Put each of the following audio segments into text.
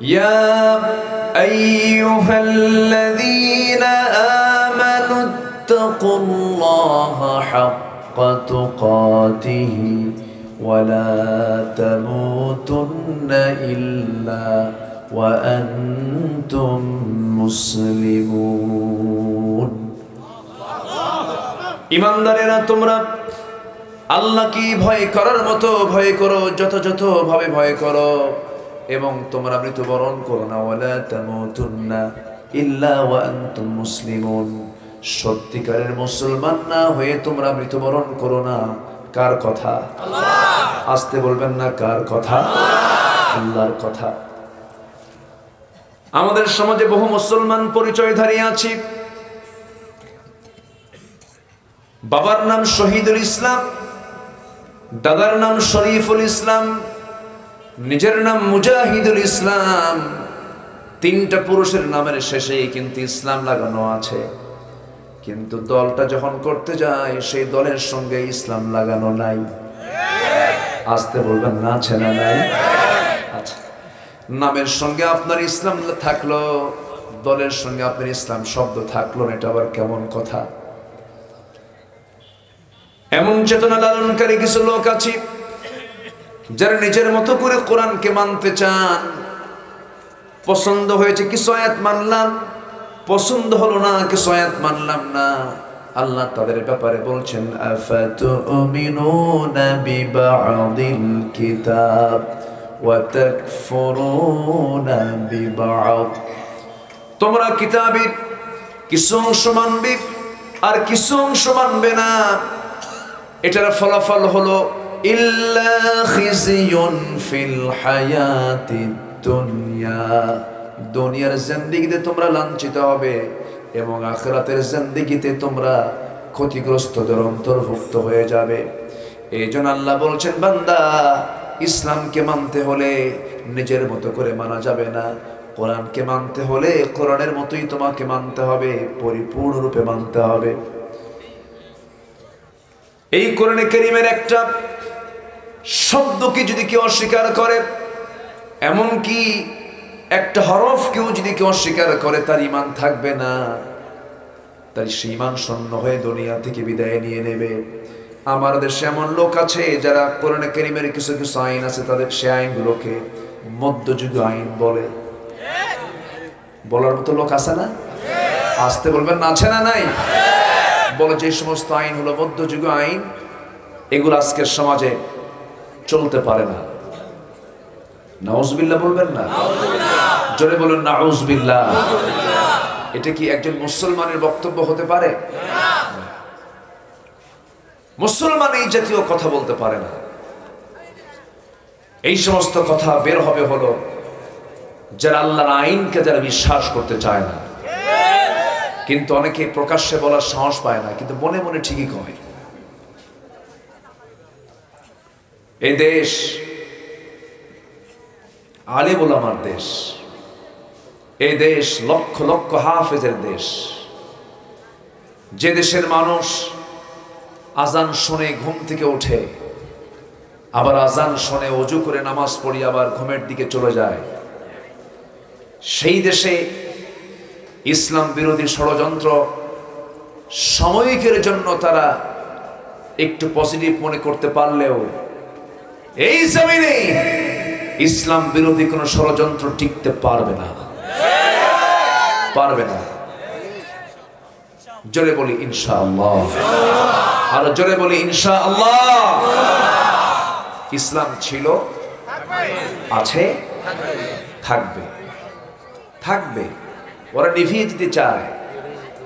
ইয়া আইয়ুহাল্লাযীনা আমানু ইত্তাকুল্লাহা হাক্কা তুকাতিহি ওয়া লা তামুতুন্না ইল্লা ওয়া আনতুম মুসলিমুন। ঈমানদারেরা, তোমরা আল্লাহকে ভয় করার মতো ভয় করো, যথাযথ ভাবে ভয় করো, এবং তোমরা মৃত্যুবরণ করো না। ওয়ালা তামুতুন্না ইল্লা ওয়া আনতুম মুসলিমুন। সত্যিকারের মুসলমান না হয়ে তোমরা মৃত্যুবরণ করো না। কার কথা? আল্লাহ। আসতে বলবেন না, কার কথা? আল্লাহর কথা। আমাদের সমাজে বহু মুসলমান পরিচয়ধারী আছি। বাবার নাম শহীদুল ইসলাম, দাদার নাম শরীফুল ইসলাম, নিজের নাম মুজাহিদুল ইসলাম। তিনটা পুরুষের নামের শেষে কিন্তু ইসলাম লাগানো আছে, কিন্তু দলটা যখন করতে যায় সেই দলের সঙ্গে ইসলাম লাগানো নাই। আসতে বলবেন না, আছে না নাই? আচ্ছা, নামের সঙ্গে আপনার ইসলাম থাকলো, দলের সঙ্গে আপনার ইসলাম শব্দ থাকলো না, এটা আবার কেমন কথা? এমন চেতনা লালনকারী কিছু লোক আছে যারা নিজের মতো করে কোরআনকে মানতে চান। পছন্দ হয়েছে কিছু আয়াত মানলাম, পছন্দ হলো না কিছু আয়াত মানলাম না। আল্লাহ তাদের ব্যাপারে বলছেন, আফাতুমিনুনা বিবা'দিল কিতাব ওয়া তাকফুরুনা বিবা'দ। তোমরা কিতাবের কিছু অংশ মানবে আর কিছু অংশ মানবে না। এটার ফলাফল হলো ইল্লা খিজিয়ুন ফিল হায়াতিদ দুনিয়া। দুনিয়ার জিন্দেগিতে তোমরা লাঞ্ছিত হবে এবং আখিরাতের জিন্দেগিতে তোমরা ক্ষতিগ্রস্তদের অন্তর্ভুক্ত হয়ে যাবে। এইজন্য আল্লাহ বলছেন, বান্দা, ইসলামকে মানতে হলে নিজের মতো করে মানা যাবে না। কোরআনকে মানতে হলে কোরআনের মতোই তোমাকে মানতে হবে, পরিপূর্ণরূপে মানতে হবে। এই কোরআনে কারীমের একটা শব্দকে যদি কেউ অস্বীকার করে, এমনকি একটা হরফকেও যদি কেউ অস্বীকার করে, তার ঈমান থাকবে না, তার সে ঈমান শূন্য হয়ে দুনিয়া থেকে বিদায় নিয়ে নেবে। আমার দেশে এমন লোক আছে যারা কোরআনে কারীমের কিছু কিছু আইন আছে, তাদের সে আইনগুলোকে মধ্যযুগ আইন বলে। বলার মতো লোক আছে না? আসতে বলবেন না, আছে না নাই? বলে যে সমস্ত আইন হলো মধ্যযুগ আইন, এগুলো আজকের সমাজে চলতে পারে না। নাউজুবিল্লাহ বলবেন না? জোরে বলুন নাউজুবিল্লাহ। এটা কি একজন মুসলমানের বক্তব্য হতে পারে? মুসলমান এই জাতীয় কথা বলতে পারে না। এই সমস্ত কথা বের হবে হলো যারা আল্লাহর আইনকে যারা বিশ্বাস করতে চায় না, কিন্তু অনেকে প্রকাশ্যে বলার সাহস পায় না, কিন্তু মনে মনে ঠিকই কয়। এই দেশ আলেম ওলামার দেশ, এই দেশ লক্ষ লক্ষ হাফেজের দেশ। যে দেশের মানুষ আজান শুনে ঘুম থেকে ওঠে, আবার আজান শুনে ওযু করে নামাজ পড়ি আবার ঘুমের দিকে চলে যায়, সেই দেশে ইসলাম বিরোধী ষড়যন্ত্র সাময়িকের জন্য তারা একটু পজিটিভ মনে করতে পারলেও এই জমিনে ইসলাম বিরোধী কোনো ষড়যন্ত্র টিকতে পারবে না, পারবে না। জোরে বলি ইনশাআল্লাহ, আর জোরে বলি ইনশাআল্লাহ। ইসলাম ছিল, আছে, থাকবে, থাকবে। ওরা নিভিয়ে দিতে চায়,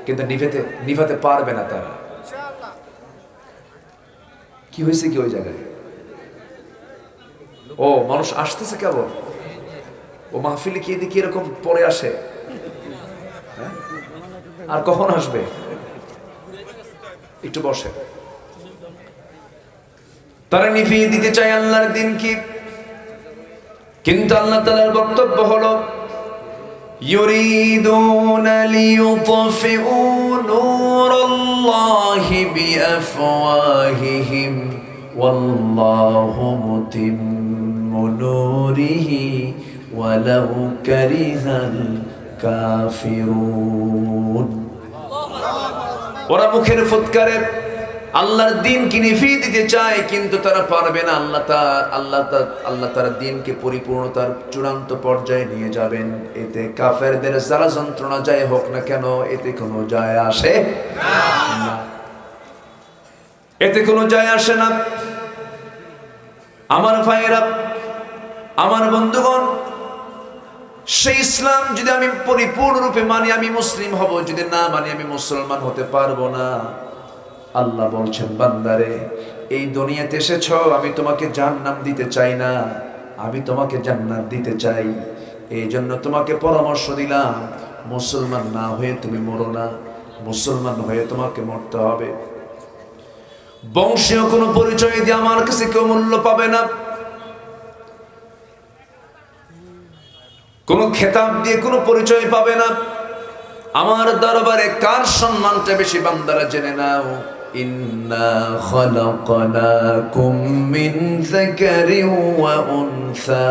কিন্তু নিভাতে পারবে না তারা। কি হয়েছে কি ওই জায়গায়? ও মানুষ আসতেছে কেবল, ও মাহফিলে কি এদিকে এরকম পরে আসে, আর কখন আসবে? একটু বসে। তারা নিভিয়ে দিতে চায় আল্লাহর দিন কি, কিন্তু আল্লাহ তাআলার বক্তব্য হলো يريدون ليطفئوا نور الله بأفواههم والله متم نوره ওয়ালাউ কারিহাল কাফিরুন। ওরা মুখের ফুৎকারে আল্লাহর দ্বীনকে নিভিয়ে দিতে চায়, কিন্তু তারা পারবে না। আল্লাহ তার দ্বীনকে পরিপূর্ণতার চূড়ান্ত পর্যায়ে নিয়ে যাবেন। এতে কাফেরদের যারা যন্ত্রণা যায় হোক না কেন, এতে কোনো যায় আসে না, এতে কোনো যায় আসে না। আমার ভাইয়েরা, আমার বন্ধুগণ, সেই ইসলাম যদি আমি পরিপূর্ণরূপে মানি, আমি মুসলিম হব। যদি না মানি, আমি মুসলমান হতে পারবো না। আল্লাহ বলছেন, বান্দারে, এই দুনিয়াতে এসেছ, আমি তোমাকে জান্নাত দিতে চাই না, আমি তোমাকে জান্নাত দিতে চাই। এই জন্য তোমাকে পরামর্শ দিলাম, মুসলমান না হয়ে তুমি মরো না, মুসলমান হয়ে তোমাকে মরতে হবে। বংশীয় কোনো পরিচয় দিয়ে আমার কাছে কেউ মূল্য পাবে না, কোন খেতাব দিয়ে কোনো পরিচয় পাবে না। আমার দরবারে কার সম্মানটা বেশি, বান্দারা জেনে নাও। ইন্না খালাকনাকুম মিন যাকারিন ওয়া উনসা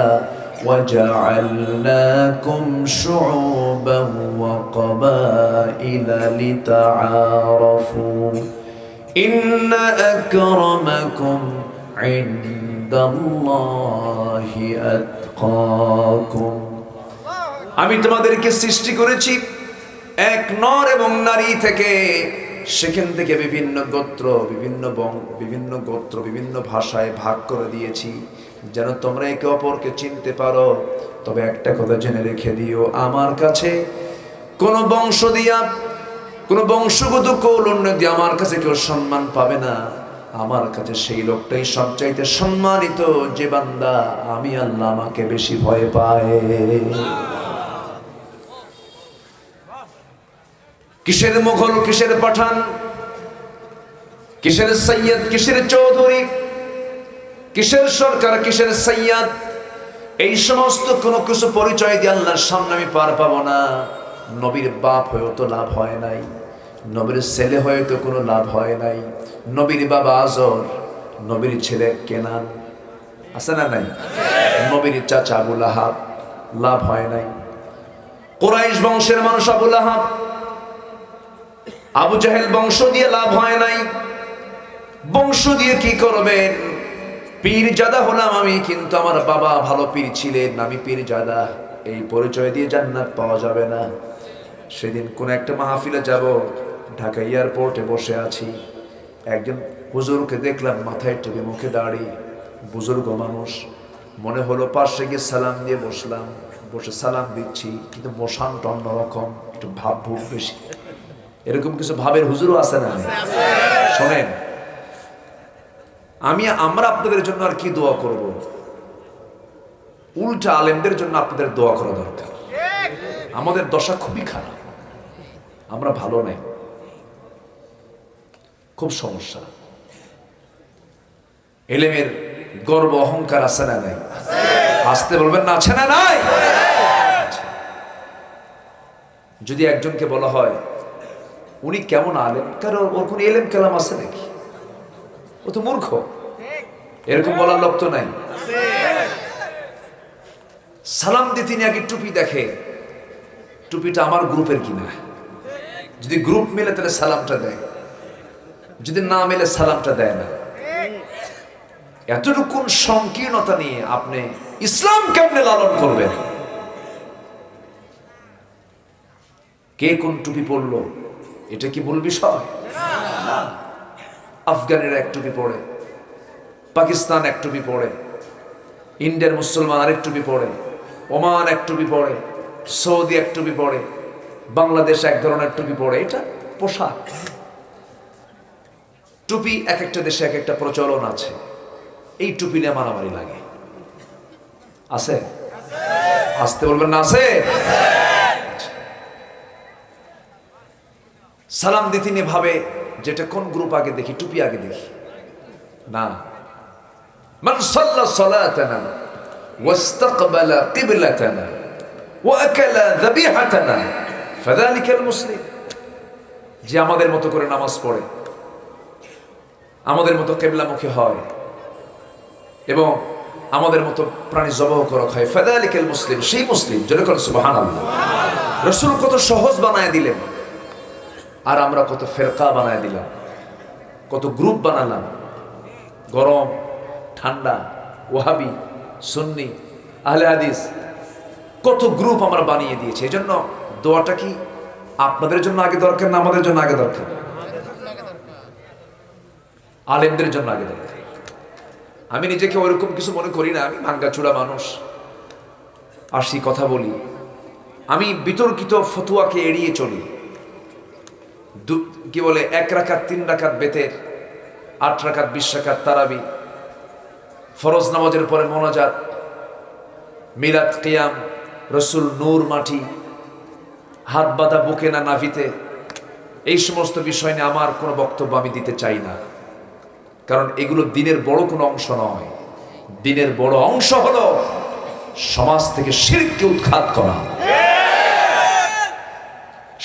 ওয়া জাআলনাকুম শুউবান ওয়া ক্বাবাইলা লিতাআরাফু ইন্না আকরামাকুম ইনদাল্লাহি আতকাকুম। আমি তোমাদেরকে সৃষ্টি করেছি এক নর এবং নারী থেকে, সেখান থেকে বিভিন্ন গোত্র, বিভিন্ন ভাষায় ভাগ করে দিয়েছি, যেন তোমরা একে অপরকে চিনতে পারো। তবে একটা কথা জেনে রেখে দিও, আমার কাছে কোনো বংশ দিয়া, কোনো বংশগত কৌলন্য দিয়ে আমার কাছে কেউ সম্মান পাবে না। আমার কাছে সেই লোকটাই সবচাইতে সম্মানিত, যে বান্দা আমি আল্লাহ আমাকে বেশি ভয় পায়। কিসের মুঘল, কিসের পাঠান, কিসের সৈয়দ, কিসের চৌধুরী, কিসের সরকার, কিসের সৈয়দ, এই সমস্ত কোনো কিছু পরিচয় দিয়ে আল্লাহর সামনে আমি পার পাবো না। নবীর বাপ হয়েও তো লাভ হয় নাই, নবীর ছেলে হয়ে তো কোনো লাভ হয় নাই। নবীর বাবা আজর, নবীর ছেলে কেনান, আছে না নাই? নবীর চাচা আবু লাহাব, লাভ হয় নাই। কুরাইশ বংশের মানুষ আবু লাহাব, আবু জাহেল বংশ দিয়ে লাভ হয় নাই। বংশ দিয়ে কি করবেন? পীরজাদা হলাম আমি, কিন্তু আমার বাবা ভালো পীর ছিলেন, আমি পীরজাদা, এই পরিচয় দিয়ে জান্নাত পাওয়া যাবে না। সেদিন কোন একটা মাহফিলে যাব, ঢাকা এয়ারপোর্টে বসে আছি, একজন হুজুরকে দেখলাম, মাথায় টুপি, মুখে দাড়ি, বুজুর্গ মানুষ। মনে হলো পাশে গিয়ে সালাম দিয়ে বসলাম, বসে সালাম দিচ্ছি, কিন্তু বসানটা অন্যরকম, একটু ভাব ভুক বেশি। এরকম কিছু ভাবের হুজুরও আছে না? শোনেন, আমরা আপনাদের জন্য আর কি দোয়া করব? উল্টা আলেমদের জন্য আপনাদের দোয়া করা দরকার। আমাদের দশা খুবই খারাপ, আমরা ভালো নাই, খুব সমস্যা। এলেমের গর্ব অহংকার আছে না নাই? আসতে বলবেন না, আছে না নাই? যদি একজনকে বলা হয় উনি কেমন আলেম, কারণ ওর কোন এলেম কালাম আছে নাকি, ও তো মূর্খ, এরকম বলার লোক তো নাই। সালাম দিয়ে তিনি আগে টুপি দেখে, টুপিটা আমার গ্রুপের কিনা, যদি গ্রুপ মেলে তাহলে সালামটা দেয়, যদি না মেলে সালামটা দেয় না। এতটুকু সংকীর্ণতা নিয়ে আপনি ইসলাম কেমনে লালন করবেন? কে কোন টুপি পরলো এটা কি মূল বিষয়? আফগানের এক টুপি পড়ে, পাকিস্তান এক টুপি পড়ে, ইন্ডিয়ার মুসলমান আরেক টুপি পড়ে, ওমান এক টুপি পড়ে, সৌদি এক টুপি পড়ে, বাংলাদেশ এক ধরনের টুপি পড়ে। এটা পোশাক। টুপি এক একটা দেশে এক একটা প্রচলন আছে। এই টুপি নিয়ে মারামারি লাগে, আছে? আসতে বলবেন না, আছে? সালাম দিতে নিয়ে ভাবে যেটা কোন গ্রুপ আগে দেখি, টুপি আগে দেখি না। মান সাল্লা সালাতানা ওয়াস্তাকবালা কিবলাতানা ওয়া আকালা যাবিহাতানা ফাযালিকাল মুসলিম। যে আমাদের মতো করে নামাজ পড়ে, আমাদের মতো কিবলামুখী হয় এবং আমাদের মতো প্রাণী জবাহ করা হয়, ফাযালিকাল মুসলিম, সেই মুসলিম। যেরকম সুবহানাল্লাহ। রাসূল কত সহজ বানায় দিলেন, আর আমরা কত ফেরকা বানায় দিলাম, কত গ্রুপ বানালাম, গরম ঠান্ডা, ওয়াহাবি, সুন্নি, আহলে হাদিস, কত গ্রুপ আমরা বানিয়ে দিয়েছি। এই জন্য দোয়াটা কি আপনাদের জন্য আগে দরকার না আমাদের জন্য আগে দরকার? আলেমদের জন্য আগে দরকার। আমি নিজেকে ওইরকম কিছু মনে করি না, আমি ভাঙ্গাচুরা মানুষ, আসি কথা বলি, আমি বিতর্কিত ফতুয়াকে এড়িয়ে চলি। কি বলে 1 রাকাত 3 রাকাত বেতের, 8 রাকাত 20 রাকাত তারাবি, ফরজ নামাজের পরে মোনাজাত, মিলাদ, কিয়াম, রসুল নূর মাটি, হাত বাঁধা বুকে না নাভিতে, এই সমস্ত বিষয় নিয়ে আমার কোনো বক্তব্য আমি দিতে চাই না, কারণ এগুলো দিনের বড় কোনো অংশ নয়। দিনের বড় অংশ হলো সমাজ থেকে শিরককে উৎখাত করা,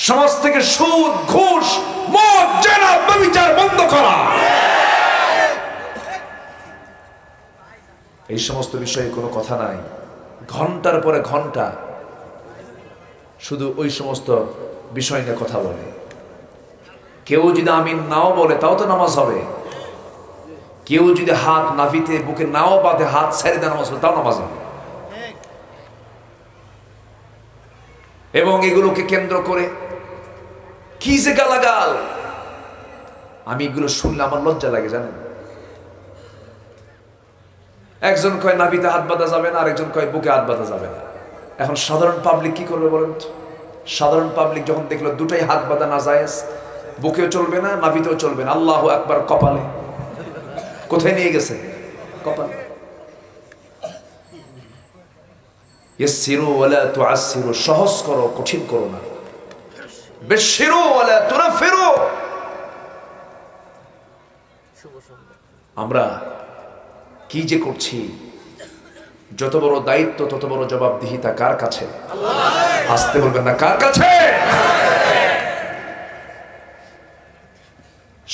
সমাজ থেকে সুদ, ঘুষ, মদ, জেনা, ব্যভিচার বন্ধ করা। এই সমস্ত বিষয়ে কোনো কথা নাই। ঘন্টার পরে ঘন্টা শুধু ওই সমস্ত বিষয় নিয়ে কথা বলে। কেউ যদি আমিন নাও বলে তাও তো নামাজ হবে। কেউ যদি হাত নাভিতে বুকে নাও বাঁধে, হাত ছেড়ে দেয় নামাজ হবে, তাও নামাজ হবে। এবং এগুলোকে কেন্দ্র করে কি যে গালাগাল, আমি এগুলো শুনলে আমার লজ্জা লাগে জানেন। একজন কয় নাভিতে হাত বাঁধা যাবে না, আরেকজন কয় বুকে হাত বাঁধা যাবে না। এখন সাধারণ পাবলিক কি করবে বলেন? সাধারণ পাবলিক যখন দেখলো দুটাই হাত বাঁধা না জায়েজ, বুকেও চলবে না, নাভিতেও চলবে না, আল্লাহু আকবার কপালে, কোথায় নিয়ে গেছে? কপালে। ইয়াসসিরু ওয়ালা তুআসসিরু, সহজ করো, কঠিন করো না। বাশশিরু ওয়ালা তুনাফিরু। আমরা কি যে করছি, যত বড় দায়িত্ব তত বড় জবাবদিহিতা কার কাছে? আসতে বলবেন না, কার কাছে?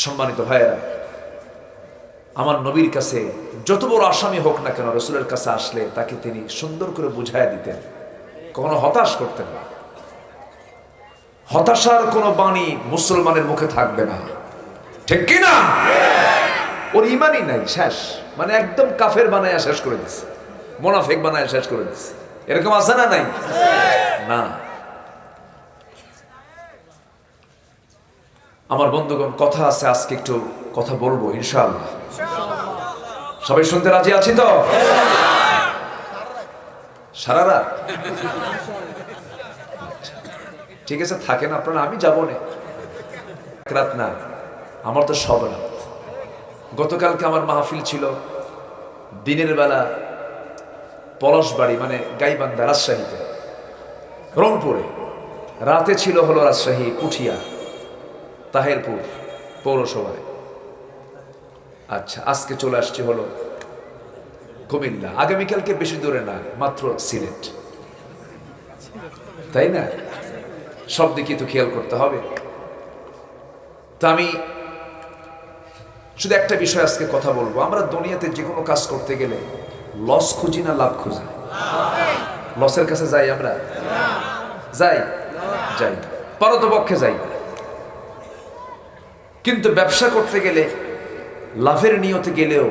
সম্মানিত ভাইয়েরা, আমার নবীর কাছে যত বড় আসামি হোক না কেন, রাসূলের কাছে আসলে তাকে তিনি সুন্দর করে বুঝাইয়া দিতেন, কখনো হতাশ করতেন না। হতাশার কোনো বাণী মুসলমানের মুখে থাকবে না, ঠিক কি না? ওর ইমানই নাই, শেষ। মানে একদম কাফের বানায় শেষ করে দিচ্ছে, মুনাফিক বানায় শেষ করে দিচ্ছে। এরকম আছে না? নাই না। আমার বন্ধুগণ, কথা আছে, আজকে একটু কথা বলবো ইনশাআল্লাহ। সবাই শুনতে রাজি আছি তো? সারা রাত? ঠিক আছে, থাকেন আপনারা, আমি যাবো না। রাত না, আমার তো সব রাত। গতকালকে আমার মাহফিল ছিল দিনের বেলা পলাশবাড়ি, মানে গাইবান্ধা, রাজশাহীতে, রংপুরে। রাতে ছিল হলো রাজশাহী পুঠিয়া, তাহেরপুর পৌরসভায়। আচ্ছা, আজকে চলে আসছে হলো কুমিল্লা। আগামীকালকে বেশি দূরে না, মাত্র সিলেট, তাই না? সব দিকে তো খেয়াল করতে হবে। তা আমি শুধু একটা বিষয় আজকে কথা বলবো। আমরা দুনিয়াতে যে কোনো কাজ করতে গেলে লস খুঁজি না লাভ খুঁজি? লসের কাছে যাই আমরা? যাই যাই পারতপক্ষে যাই। কিন্তু ব্যবসা করতে গেলে লাভের নিয়তে গেলেও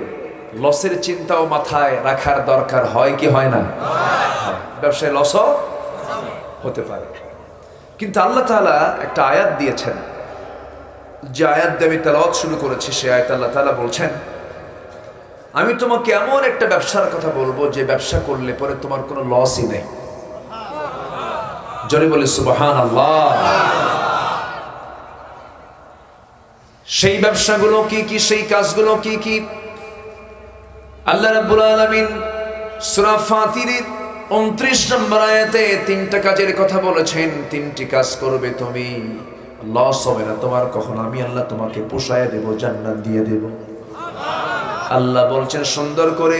লসের চিন্তাও মাথায় রাখার দরকার হয় কি হয় না? ব্যবসায় লসও হতে পারে। কিন্তু আল্লাহ তাআলা একটা আয়াত দিয়েছেন, যে আয়াত দিয়ে আমি তেলাওয়াত শুরু করেছি, সে আয়াত আল্লাহ তাআলা বলছেন, আমি তোমাকে এমন একটা ব্যবসার কথা বলবো যে ব্যবসা করলে পরে তোমার কোনো লসই নেই। জোরে বলে সুবহানাল্লাহ। সেই ব্যবসাগুলো কি কি, সেই কাজগুলো কি কি? আল্লাহ রাব্বুল আলামিন সূরা ফাতিরের 29 নম্বর আয়াতে 3টা কাজের কথা বলেছেন। 3টি কাজ করবে তুমি, লস হবে না তোমার কখনো, আমি আল্লাহ তোমাকে পোষায় দেব, জান্নাত দিয়ে দেব। আল্লাহ বলছেন সুন্দর করে,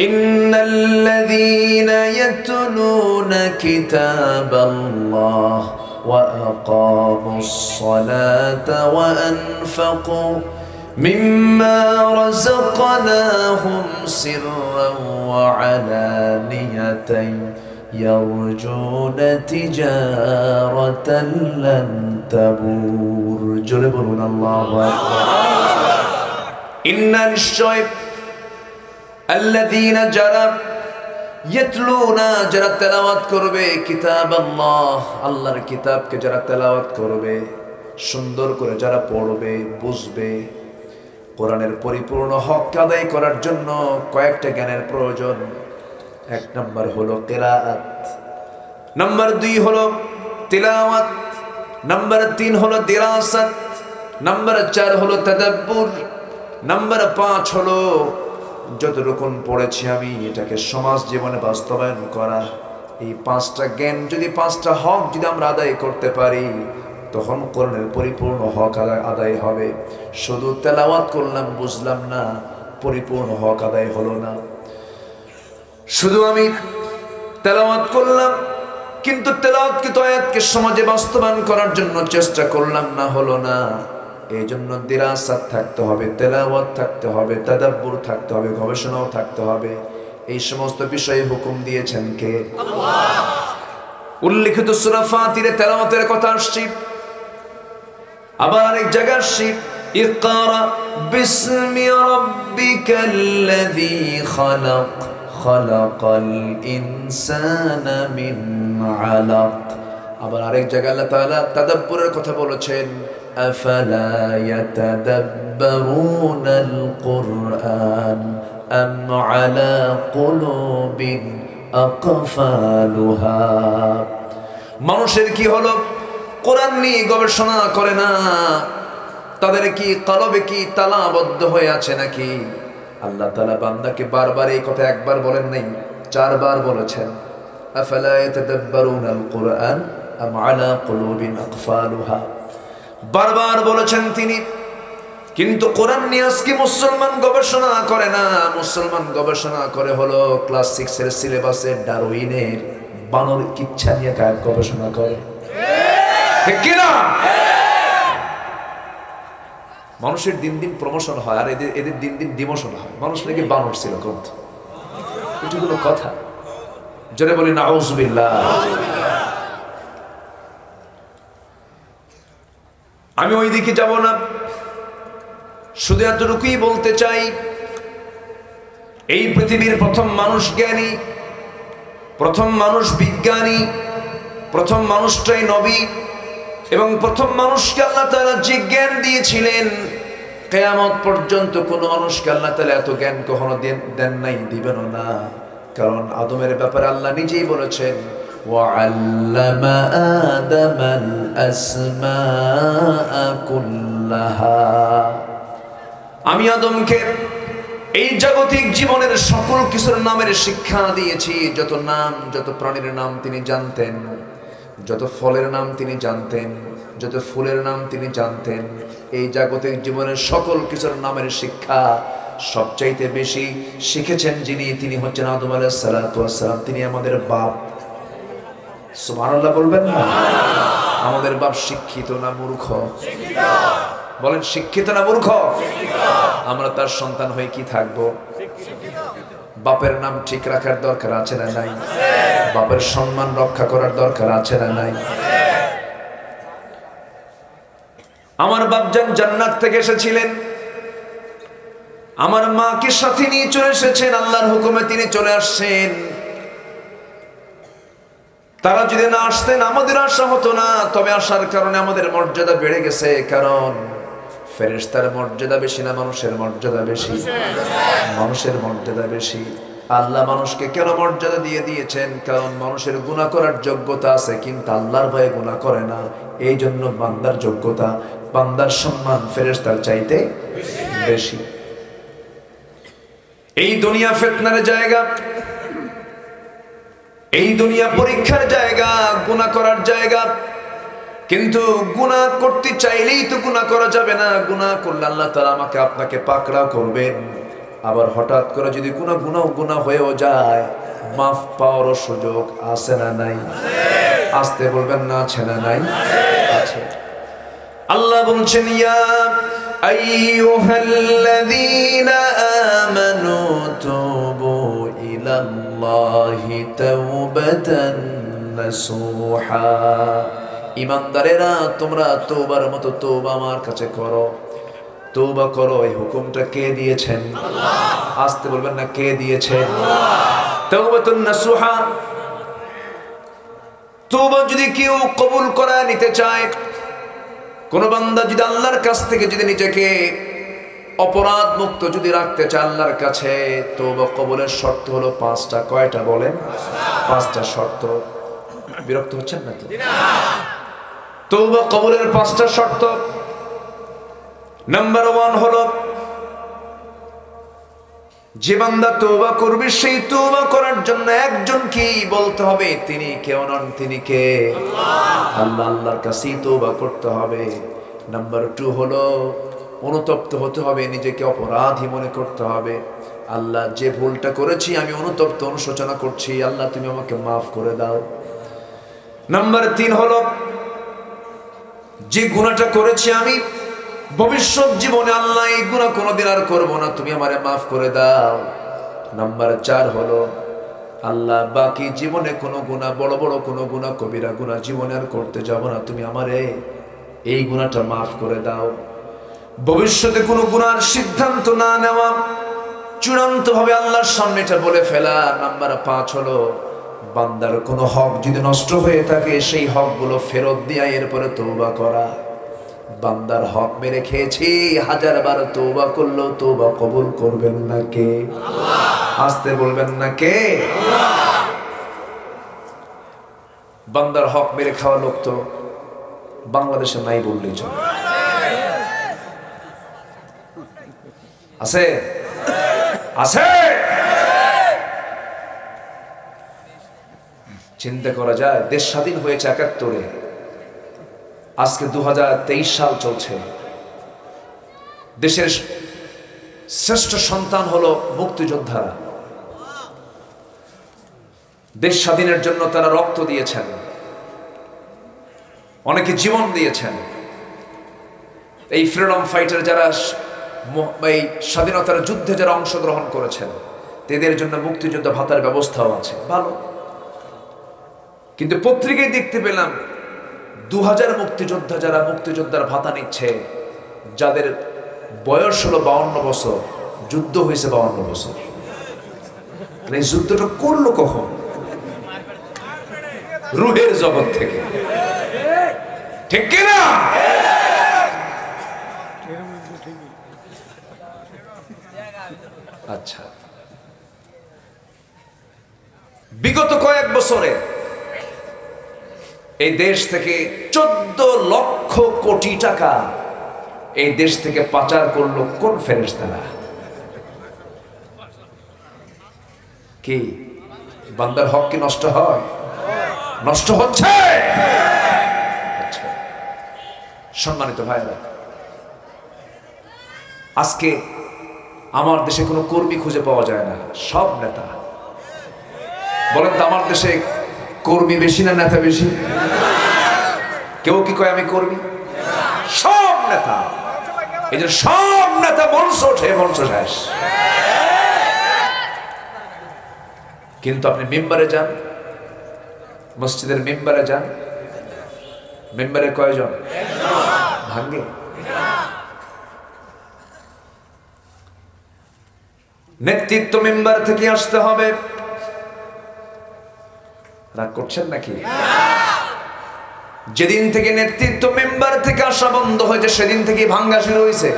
ইন্নাল্লাযীনা ইয়াতলুনা কিতাবাল্লাহ ওয়া আকামুস সালাতা ওয়া আনফাকু مما رزقناهم سرا وعلانية يرجون تجارة لن تبور جربنا الله أكبر إن নিশ্চয় الذين جرب ইয়াতলুনা যারা তেলাওয়াত করবে কিতাব আল্লাহর কিতাবকে যারা তেলাওয়াত করবে সুন্দর করে যারা পড়বে বুঝবে কোরআনের পরিপূর্ণ হক আদায় করার জন্য কয়েকটা জ্ঞানের প্রয়োজন। এক নাম্বার হলো কিরাআত, নাম্বার 2 হলো তিলাওয়াত, নাম্বার 3 হলো দিরাসাত, নাম্বার 4 হলো তাদাব্বুর, নাম্বার 5 হলো যতটুকুন পড়েছি আমি এটাকে সমাজ জীবনে বাস্তবায়ন করা। এই 5টা জ্ঞান যদি 5টা হক যদি আমরা আদায় করতে পারি তখন কোরআনের পরিপূর্ণ হক আদায় হবে। শুধু তেলাওয়াত করলাম বুঝলাম না, পরিপূর্ণ হক আদায় হলো না। শুধু আমি তেলাওয়াত করলাম কিন্তু তেলাওয়াতকে তো আয়াতকে সমাজে বাস্তবায়ন করার জন্য চেষ্টা করলাম না, হলো না। এই জন্য দিরাসাত থাকতে হবে, তেলাওয়াত থাকতে হবে, তাদাব্বুর থাকতে হবে, গবেষণাও থাকতে হবে। এই সমস্ত বিষয়ে হুকুম দিয়েছেন কে? আল্লাহ। উল্লেখিত সূরা ফাতিরে তেলাওয়াতের কথা আসছে, আবার আরেক জায়গায় আসছে ইকরা বিসমি রাব্বিকাল্লাযী খালাক খালাকাল ইনসানা মিন আলাক। আবার আরেক জায়গায় আল্লাহ তাআলা তাদাব্বুরের কথা বলেছেন أفلا يتدبرون القرآن أم على قلوب أقفالها। মানুষের কি হলো কোরআন নিয়ে গবেষণা করে না? তাদের কি কলবে কি তালাবদ্ধ হয়ে আছে নাকি? আল্লাহ তাআলা বান্দাকে বারবার এই কথা একবার বলেন নাই, 4 বার বলেছেন আফালা ইয়াতাদাব্বারুনাল কুরআন আম আলা কুলুবিন আকফালুহা। বারবার বলেছেন তিনি, কিন্তু কোরআন নিয়ে আজকে মুসলমান গবেষণা করে না। মুসলমান গবেষণা করে হলো ক্লাস 6 এর সিলেবাসে ডারউইনের বানর ইচ্ছা নিয়ে গবেষণা করে, ঠিক কি না? মানুষের দিন দিন প্রমোশন হয় আর এদের দিন দিন ডিমোশন হয়। মানুষ নাকি বানর ছিল কত, এগুলো কথা। জোরে বলি নাউযুবিল্লাহ। আমি ওই দিকে যাব না, শুধু এতটুকুই বলতে চাই, এই পৃথিবীর প্রথম মানুষ জ্ঞানী, প্রথম মানুষ বিজ্ঞানী, প্রথম মানুষটাই নবী, এবং প্রথম মানুষকে আল্লাহ তাআলা যে জ্ঞান দিয়েছিলেন কিয়ামত পর্যন্ত কোনো মানুষকে আল্লাহ তাআলা এত জ্ঞান কখনো দেন নাই, দিবেনও না। কারণ আদমের ব্যাপারে আল্লাহ নিজেই বলেছেন وَعَلَّمَ آدَمَ الْأَسْمَاءَ كُلَّهَا। আমি আদমকে এই জাগতিক জীবনের সকল কিছুর নামের শিক্ষা দিয়েছি। যত নাম, যত প্রাণীর নাম তিনি জানতেন, যত ফলের নাম তিনি জানতেন, যত ফুলের নাম তিনি জানতেন। এই জাগতিক জীবনের সকল কিছুর নামের শিক্ষা সবচাইতে বেশি শিখেছেন যিনি, তিনি হচ্ছেন আদম আলাইহিস সালাতু ওয়াস সালাম। তিনি আমাদের বাপ। সুবহানাল্লাহ বলবেন না? আমাদের বাপ শিক্ষিত না মূর্খ? বলেন শিক্ষিত না মূর্খ? আমরা তার সন্তান হয়ে কি থাকবো? বাপের নাম ঠিক রাখার দরকার আছে না নাই? বাপের সম্মান রক্ষা করার দরকার আছে না নাই? আমার বাপজান জান্নাত থেকে এসেছিলেন, আমার মাকে সাথে নিয়ে চলে এসেছেন, আল্লাহর হুকুমে তিনি চলে আসছেন। তারা যদি না আসতেন আমাদের আশা হতো না, তবে আসার কারণে আমাদের মর্যাদা বেড়ে গেছে। কারণ ফেরেশতার মর্যাদা বেশি না মানুষের মর্যাদা বেশি? মানুষের মর্যাদা বেশি। আল্লাহ মানুষকে কেন মর্যাদা দিয়ে দিয়েছেন? কারণ মানুষের গুনাহ করার যোগ্যতা আছে কিন্তু আল্লাহর ভয়ে গুনাহ করে না। এই জন্য বান্দার যোগ্যতা, বান্দার সম্মান ফেরেশতার চাইতে বেশি। এই দুনিয়া ফিতনার জায়গা, এই দুনিয়া পরীক্ষার জায়গা, গুনাহ করার জায়গা। কিন্তু গুনাহ করতে চাইলেই তো গুনাহ করা যাবে না। গুনাহ করলে আল্লাহ তাআলা আমাকে আপনাকে পাকড়াও করবেন। আবার হঠাৎ করে যদি কোনো গুনাহ হয়েও যায়, মাফ পাওয়ার সুযোগ আছে না নাই? আসতে বলবেন না, আছে না নাই? আছে। আল্লাহ বলছেন ইয়া আইয়ুহাল্লাযীনা আমানু তুবু ইলাল্লাহি তাওবাতান নাসুহা। ঈমানদারেরা তোমরা তওবার মতো তওবা আমার কাছে করো, তওবা করো। এই হুকুমটা কে দিয়েছেন? আল্লাহ। আসতে বলবেন না, কে দিয়েছেন? আল্লাহ। তাওবাতুন নাসুহা, তওবা যদি কেউ কবুল করে নিতে চায়, কোন বান্দা যদি আল্লাহর কাছ থেকে যদি নিজেকে অপরাধ মুক্ত যদি রাখতে চায় আল্লাহর কাছে, তওবা কবুলের শর্ত হলো পাঁচটা। কয়টা বলেন? পাঁচটা শর্ত। বিরক্ত হচ্ছেন না তো? তওবা কবুলের পাঁচটা শর্ত। নাম্বার 1 হলো, যে বান্দা তওবা করবে সেই তওবা করার জন্য একজন কি বলতে হবে? তিনি কেউ নন, তিনি কে? আল্লাহ। আল্লাহর কাছেই তওবা করতে হবে। নাম্বার 2 হলো, অনুতপ্ত হতে হবে, নিজেকে অপরাধী মনে করতে হবে। আল্লাহ, যে ভুলটা করেছি আমি অনুতপ্ত, অনুশোচনা করছি, আল্লাহ তুমি আমাকে মাফ করে দাও। নাম্বার 3 হলো, যে গুনাহটা করেছি আমি ভবিষ্যৎ জীবনে আল্লাহ এই গুনাহ কোনোদিন আর করবো না, তুমি আমারে মাফ করে দাও। নাম্বার 4 হলো, আল্লাহ বাকি জীবনে কোনো গুনাহ, বড় বড় কোনো গুনাহ, কবিরা গুনাহ জীবনে আর করতে যাব না, তুমি আমারে এই গুনাহটা মাফ করে দাও। ভবিষ্যতে কোনো গুনাহর সিদ্ধান্ত না নেওয়া, চূড়ান্ত ভাবে আল্লাহর সামনে এটা বলে ফেলা। নাম্বার 5 হলো, বান্দার কোনো হক যদি নষ্ট হয়ে থাকে সেই হকগুলো ফেরত দিয়া এরপরে তওবা করা। বান্দার হক মেরে খেয়েছি, 1000 বার তওবা করলেও তওবা কবুল করবেন না কে? আল্লাহ। আসতে বলবেন না, কে? আল্লাহ। বান্দার হক মেরে খাওয়া লোক তো বাংলাদেশে নাই বললেই চলে। আছে? আছে? চিন্তা করা যায়, দেশ স্বাধীন হয়েছে 71-এ, আজকে 2023 সাল চলছে। দেশের শ্রেষ্ঠ সন্তান হলো মুক্তিযোদ্ধারা। দেশ স্বাধীনের জন্য তারা রক্ত দিয়েছেন, অনেকে জীবন দিয়েছেন। এই ফ্রিডম ফাইটার যারা এই স্বাধীনতার যুদ্ধে যারা অংশগ্রহণ করেছেন, তাদের জন্য মুক্তিযোদ্ধা ভাতার ব্যবস্থাও আছে, ভালো। কিন্তু পত্রিকায় দেখতে পেলাম 2000 মুক্তিযোদ্ধা যারা মুক্তিযোদ্ধার ভাতা নিচ্ছে, যাদের বয়স হলো 52 বছর, যুদ্ধ হয়েছে 52 বছর। এই যুদ্ধটা করলো কখন? রুহের জগৎ থেকে, ঠিক কিনা? আচ্ছা, বিগত কয়েক বছরে এই দেশ থেকে 14 লক্ষ কোটি টাকা এই দেশ থেকে পাচার করলো কোন ফেরেশতারা? কি বান্দার হক কি নষ্ট হয়? নষ্ট হচ্ছে। আচ্ছা, সম্মানিত ভাইরা, আজকে আমার দেশে কোনো কর্মী খুঁজে পাওয়া যায় না, সব নেতা। বলেন তো, আমার দেশে কর্মী বেশি না নেতা বেশি? কেউ কি কয় আমি কর্মী? সব নেতা। এই যে সব নেতা মঞ্চ ওঠে, মঞ্চ শেষ। কিন্তু আপনি মেম্বারে যান, মসজিদের মেম্বারে যান, মেম্বারে কয়জন? ভাঙ্গে। নেতৃত্ব মেম্বার থেকে আসতে হবে। রাগ করছেন নাকি? যেদিন থেকে নেতৃত্ব মেম্বার থেকে আসা বন্ধ হয়েছে সেদিন থেকে ভাঙ্গা শুরু হয়েছে।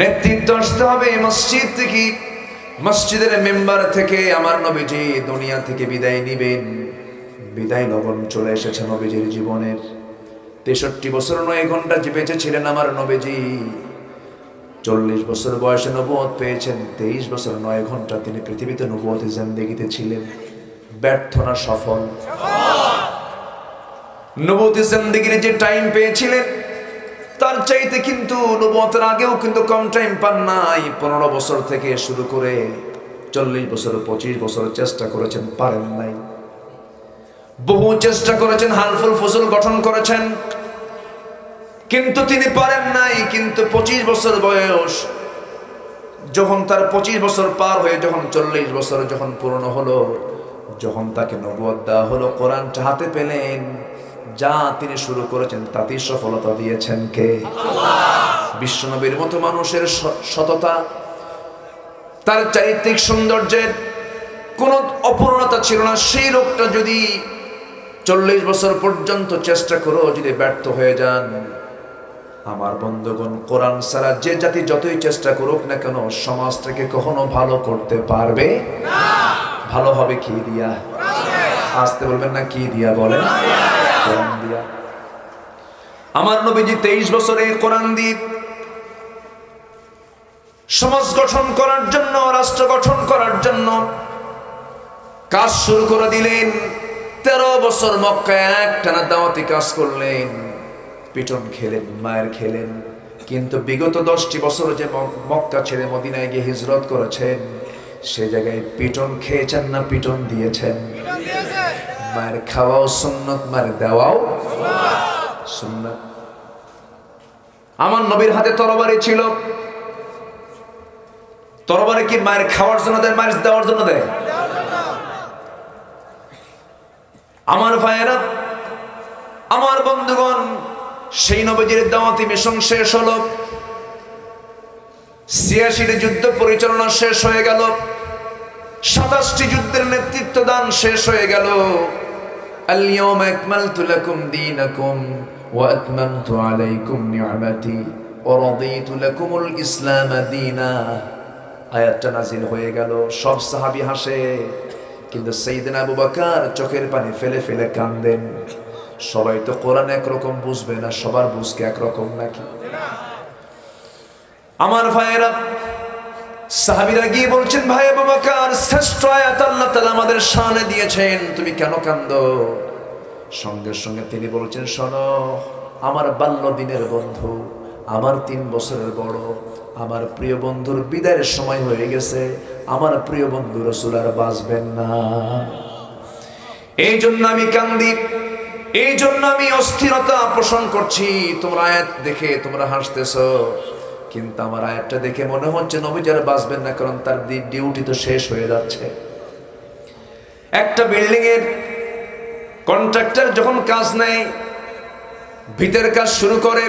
নেতৃত্ব আসতে হবে মসজিদ থেকে, মসজিদের মেম্বার থেকে। আমার নবীজি দুনিয়া থেকে বিদায় নিবেন, বিদায় লগন চলে এসেছে নবীজির জীবনের। 63 বছর 9 ঘন্টা বেঁচে ছিলেন আমার নবীজি। 40 বছর বয়সে নবুয়ত পেয়েছেন, 23 বছর 9 ঘন্টা তিনি পৃথিবীতে নবুয়তের জিন্দেগিতে ছিলেন। ব্যর্থ না সফল? নবুয়তের জিন্দেগির যে টাইম পেয়েছিলেন তার চাইতে কিন্তু নবুয়তের আগেও কিন্তু কম টাইম পান নাই। 15 বছর থেকে শুরু করে 40 বছর 25 বছর চেষ্টা করেছেন, পারেন নাই। বহু চেষ্টা করেছেন, হালফুল ফজল গঠন করেছেন, কিন্তু তিনি পারেন নাই। কিন্তু 25 বছর বয়স যখন, তার 25 বছর পার হয়ে যখন 40 বছর যখন পূর্ণ হলো, যখন তাকে নবুয়ত দেওয়া হলো, কোরআনটা হাতে পেলেন, যা তিনি শুরু করেছেন তাতেই সফলতা দিয়েছেন কে? বিশ্বনবীর মতো মানুষের সততা, তার চারিত্রিক সৌন্দর্যের কোনো অপূর্ণতা ছিল না। সেই লোকটা যদি 40 বছর পর্যন্ত চেষ্টা করো যদি ব্যর্থ হয়ে যান, আমার বন্ধুগণ, কোরআন ছাড়া যে জাতি যতই চেষ্টা করুক না কেন সমাজটাকে কখনো ভালো করতে পারবে না। ভালো হবে কি দিয়া? আসতে বলবেন না, কি দিয়া বলেন? কোরআন দিয়া। আমার নবীজি 23 বছরে কোরআন দিয়ে সমাজ গঠন করার জন্য, রাষ্ট্র গঠন করার জন্য কাজ শুরু করে দিলেন। 13 বছর মক্কায় একটানা দাওয়াতি কাজ করলেন, পিটন খেলেন, মায়ের খেলেন। কিন্তু বিগত 10টি বছর যে মক্কা ছেড়ে মদিনায় গিয়ে হিজরত করেছেন, সে জায়গায় পিটন খেয়েছেন না পিটন দিয়েছেন? মায়ের খাওয়াও সুন্নত, মায়ের দেওয়াও সুন্নত। আমার নবীর হাতে তরবারি ছিল। তরবারি কি মায়ের খাওয়ার জন্য দেয়, মায়ের দেওয়ার জন্য দেয়? আমার ভাইয়েরা, আমার বন্ধুগণ, সেই নবীজির দাওয়াতি মিশন শেষ হলো। 86টি যুদ্ধ পরিচালনা শেষ হয়ে গেল। 27টি যুদ্ধের নেতৃত্ব দান শেষ হয়ে গেল। আল-ইয়াওমা আকমালতু লাকুম দীনাকুম ওয়া আতমামতু আলাইকুম নি'মাতি ওয়া রাদিতু লাকুমুল ইসলাম দীনা। আয়াতটা নাজিল হয়ে গেল। সব সাহাবী হাসে, কিন্তু সাইয়েদনা আবু বকর চোখের পানি ফেলে ফেলে কাঁদেন। সবাই তো কোরআন একরকম বুঝবে না, সবার বুঝকে একরকম নাকি? আমার ভাইয়েরা, সাহাবীরা গিয়ে বলছেন, ভাই আবু বকর, শ্রেষ্ঠ আয়াত আল্লাহ তাআলা আমাদের শানে দিয়েছেন, তুমি কেন কাঁদো? সঙ্গে সঙ্গে তিনি বলছেন, শোনো, আমার বাল্য দিনের বন্ধু, আমার 3 বছরের বড়, আমার প্রিয় বন্ধুর বিদায়ের সময় হয়ে গেছে। আমার প্রিয় বন্ধু রাসূল আর বাঁচবেন না। এই জন্য আমি কান্দি, এই জন্য আমি অস্থিরতা পোষণ করছি। তোমরা আয়াত দেখে তোমরা হাসতেছো, কিন্তু আমার আয়াতটা দেখে মনে হচ্ছে নবীজি আর বাঁচবেন না, কারণ তার ডিউটি তো শেষ হয়ে যাচ্ছে। একটা বিল্ডিং এর কন্ট্রাক্টর যখন কাজ নেয়, ভিতের কাজ শুরু করে,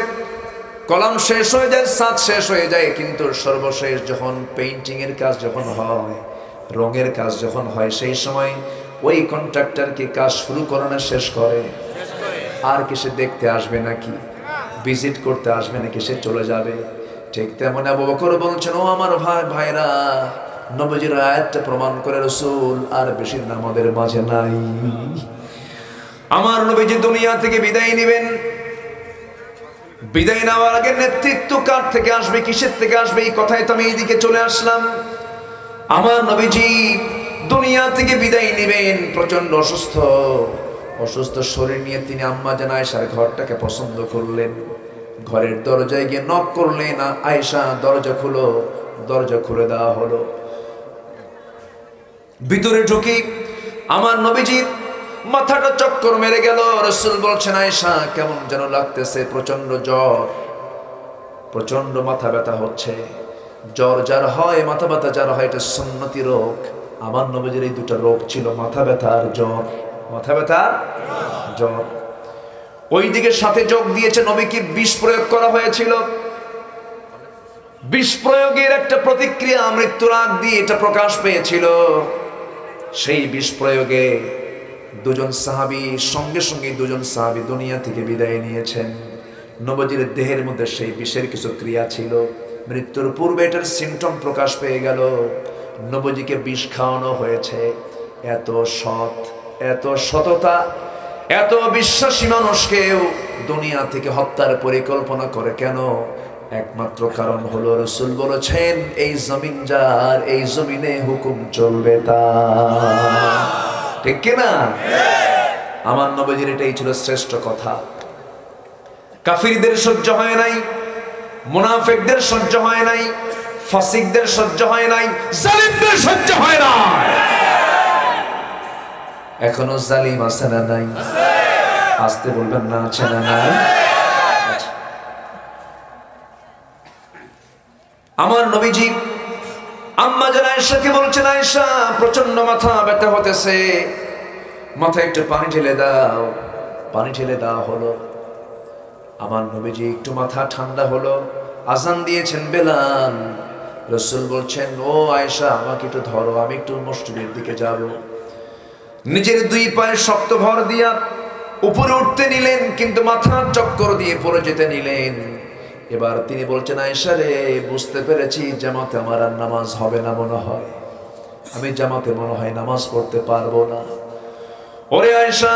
কলাম শেষ হয়ে যায়, ছাদ শেষ হয়ে যায়, কিন্তু সর্বশেষ যখন পেইন্টিং এর কাজ যখন হয়, রঙের কাজ যখন হয়, সেই সময় ওই কন্ট্রাক্টরকে কাজ শুরু করে না শেষ করে? আর কি সে দেখতে আসবে নাকি? ভিজিট করতে আসবে নাকি? সে চলে যাবে। ঠিক তেমন আবু বকর বলছেন, ও আমার ভাইরা, নবীজির আয়াতটা প্রমাণ করে রাসূল আর বেশি দিন আমাদের মাঝে নাই। আমার নবীজি দুনিয়া থেকে বিদায় নেবেন। বিদায় নেওয়ার আগে নেতৃত্ব কার থেকে আসবে, কিসের থেকে আসবে, এই কথাই তো আমি এইদিকে চলে আসলাম। আমার নবীজি দুনিয়া থেকে বিদায় নেবেন, প্রচন্ড অসুস্থ। অসুস্থ শরীর নিয়ে তিনি আম্মা জান আয়েশার ঘরটাকে পছন্দ করলেন। ঘরের দরজায় গিয়ে নক করলেন, আয়েশা দরজা খুলো। দরজা খুলে দেওয়া হলো। ভিতরে ঢুকি, আমার নবীজির মাথাটা চক্কর মেরে গেল। রাসূল বলছেন, আয়েশা কেমন যেন লাগতেছে, প্রচন্ড জ্বর, প্রচন্ড মাথা ব্যথা হচ্ছে। জ্বর যার হয়, মাথা ব্যথা যার হয়, এটা সুন্নতি রোগ। আমার নবীজির এই দুটো রোগ ছিল, মাথা ব্যথা আর জ্বর। মাথা ব্যথা, জ্বর। ওইদিকে সাথে যোগ দিয়েছে নবীকে বিষ প্রয়োগ করা হয়েছিল। বিষ প্রয়োগের একটা প্রতিক্রিয়া মৃত্যুর আগ দিয়ে এটা প্রকাশ পেয়েছিল। সেই বিষ প্রয়োগে দুজন সাহাবী, সঙ্গে সঙ্গে দুজন সাহাবী দুনিয়া থেকে বিদায় নিয়েছেন। নবীজির দেহের মধ্যে সেই বিষের কিছু ক্রিয়া ছিল। মৃত্যুর পূর্বে এটার সিমটম প্রকাশ পেয়ে গেল। নবীজিকে বিষ খাওয়ানো হয়েছে। এত সৎ, এত সততা, এত বিশ্বাসী মানুষকেও দুনিয়া থেকে হত্যার পরিকল্পনা করে কেন? একমাত্র কারণ হলো রাসূল বলেছেন, এই জমিন যার, এই জমিনে হুকুম চলবে তার। ঠিক কিনা? আমার নবীজির এটাই ছিল শ্রেষ্ঠ কথা। কাফিরদের সহ্য হয় নাই, মুনাফিকদের সহ্য হয় নাই, ফাসিকদের সহ্য হয় নাই, জালিমদের সহ্য হয় না। এখনো জালিম আছে না নাই? আসতে বলবেন না, আছে না নাই? আমার নবীজি আম্মা জান আয়েশাকে বলছেন, আয়েশা প্রচন্ড মাথা ব্যথা হতেছে, মাথায় একটু পানি ঢেলে দাও। পানি ঢেলে দেওয়া হলো। আমার নবীজি একটু মাথা ঠান্ডা হলো। আজান দিয়েছেন বেলাল। রাসূল বলছেন, ও আয়েশা আমাকে একটু ধরো, আমি একটু মসজিদের দিকে যাব। নিজের দুই পায়ে শক্ত ভর দিয়া উপরে উঠতে নিলেন, কিন্তু মাথা চক্কর দিয়ে পড়ে যেতে নিলেন। এবার তিনি বলছেন, আয়েশা রে, বুঝতে পেরেছি জামাতে আমার আর নামাজ হবে না মনে হয়, আমি জামাতে মনে হয় নামাজ পড়তে পারবো না। ওরে আয়েশা,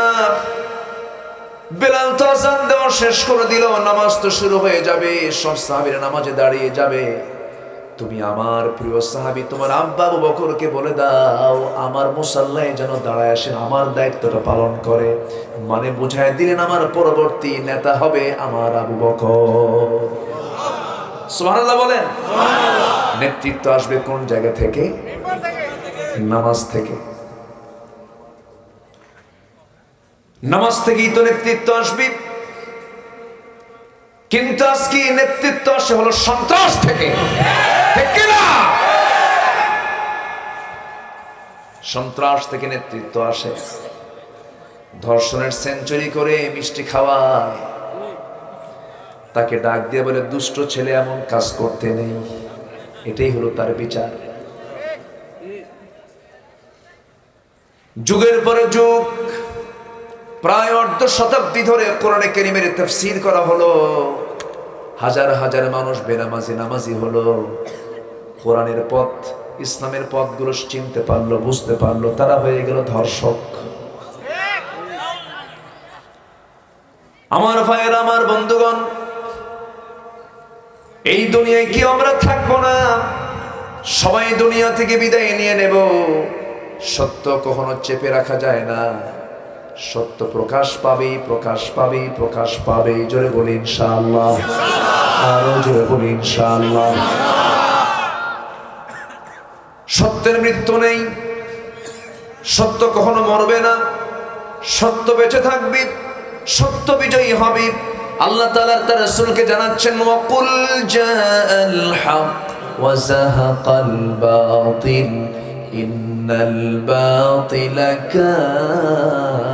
বেলাল তো আযান দেওয়া শেষ করে দিল, নামাজ তো শুরু হয়ে যাবে, সব সাহাবীরা নামাজে দাঁড়িয়ে যাবে। তুমি আমার প্রিয় সাহাবী তোমার আব্বা আবু বকরকে বলে দাও আমার মুসাল্লায় যেন দাঁড়ায় আসেন, আমার দায়িত্বটা পালন করে। মানে বুঝায় দিলেন আমার পরবর্তী নেতা হবে আমার আবু বকর। সুবহানাল্লাহ বলেন। নেতৃত্ব আসবে কোন জায়গা থেকে? নামাজ থেকে। নামাজ থেকেই তো নেতৃত্ব আসবে। কিন্তু আজকে নেতৃত্ব আসে হলো সন্ত্রাস থেকে, ঠিক না? সন্ত্রাস থেকে নেতৃত্ব আসে। ধর্ষণের সেঞ্চুরি করে মিষ্টি খাওয়ায়, তাকে ডাক দিয়ে বলে দুষ্ট ছেলে, এমন কাজ করতে নেই। এটাই হলো তার বিচার। যুগের পরে যুগ, প্রায় অর্ধ শতাব্দী ধরে কোরআনে কারীমের তাফসীর করা হলো। হাজার হাজার মানুষ বেনামাজি নামাজি হলো। কোরআনের পথ, ইসলামের পথগুলো চিনতে পারলো, বুঝতে পারলো, তারা হয়ে গেল ধর্ষক। আমার ভাইয়েরা, আমার বন্ধুগণ, এই দুনিয়ায় কি আমরা থাকবো না? সবাই দুনিয়া থেকে বিদায় নিয়ে নেব। সত্য কখনো চেপে রাখা যায় না। সত্য প্রকাশ পাবে, প্রকাশ পাবে, প্রকাশ পাবে। জোরে বলি ইনশাআল্লাহ, আরো জোরে বলি ইনশাআল্লাহ। সত্যের মৃত্যু নেই, সত্য কখনো মরবে না, সত্য বেঁচে থাকবে, সত্য বিজয়ী হবে। আল্লাহ তাআলা তার রাসূলকে জানাচ্ছেন, ওয়াকুল জাআল হক ওয়া যাহাকাল বাতিল ইন্নাল বাতিলা কানা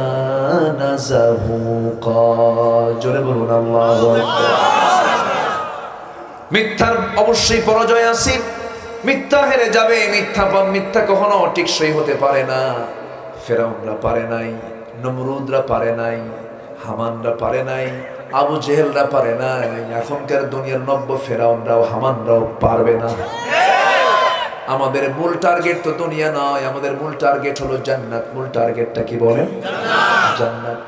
যাহুকা। জোরে বলুন আল্লাহু আকবার। মিথ্যার অবশ্যই পরাজয় আছে, মিথ্যা হেরে যাবে। মিথ্যা কখনো টিকসই হতে পারে না। ফেরাউনরা পারে নাই, নমরুদরা পারে নাই, হামানরা পারে নাই, আবু জেহেলরা পারে নাই। এখনকার দুনিয়ার নব্য ফেরাউনরাও হামানরাও পারবে না। আমাদের মূল টার্গেট তো দুনিয়া নয়, আমাদের মূল টার্গেট হলো জান্নাত। মূল টার্গেটটা কি বলেন? জান্নাত।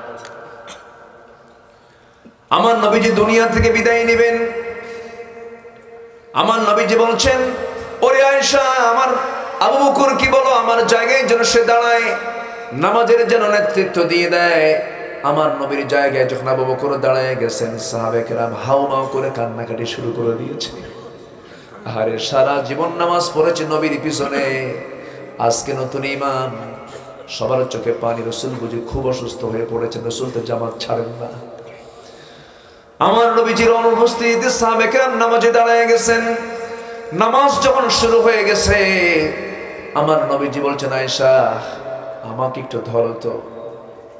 আমার নবীজি দুনিয়া থেকে বিদায় নেবেন। আমার নবীজি বলছেন, ওরে আয়েশা, আমার আবু বকর কি বলো, আমার জায়গায় যেন সে দাঁড়ায়, নামাজের যেন নেতৃত্ব দিয়ে দেয়। আমার নবীর জায়গায় যখন আবু বকর দাঁড়ায় গেছেন, সাহাবায়ে কেরাম হাউমাউ করে কান্নাকাটি শুরু করে দিয়েছে। আরে সারা জীবন নামাজ পড়েছে নবীর পিছনে, আজকে নতুন ইমাম, সবার চোখে পানি। রাসূল বুঝি খুব অসুস্থ হয়ে পড়েছেন, রাসূল তো জামাত ছাড়েন না। আমার নবীজির অনুপস্থিতিতে সাহাবায়ে কেরাম নামাজে দাঁড়ায় গেছেন। নামাজ যখন শুরু হয়ে গেছে, আমার নবীজি বলছেন, আয়েশা আমাকে একটু ধরো তো,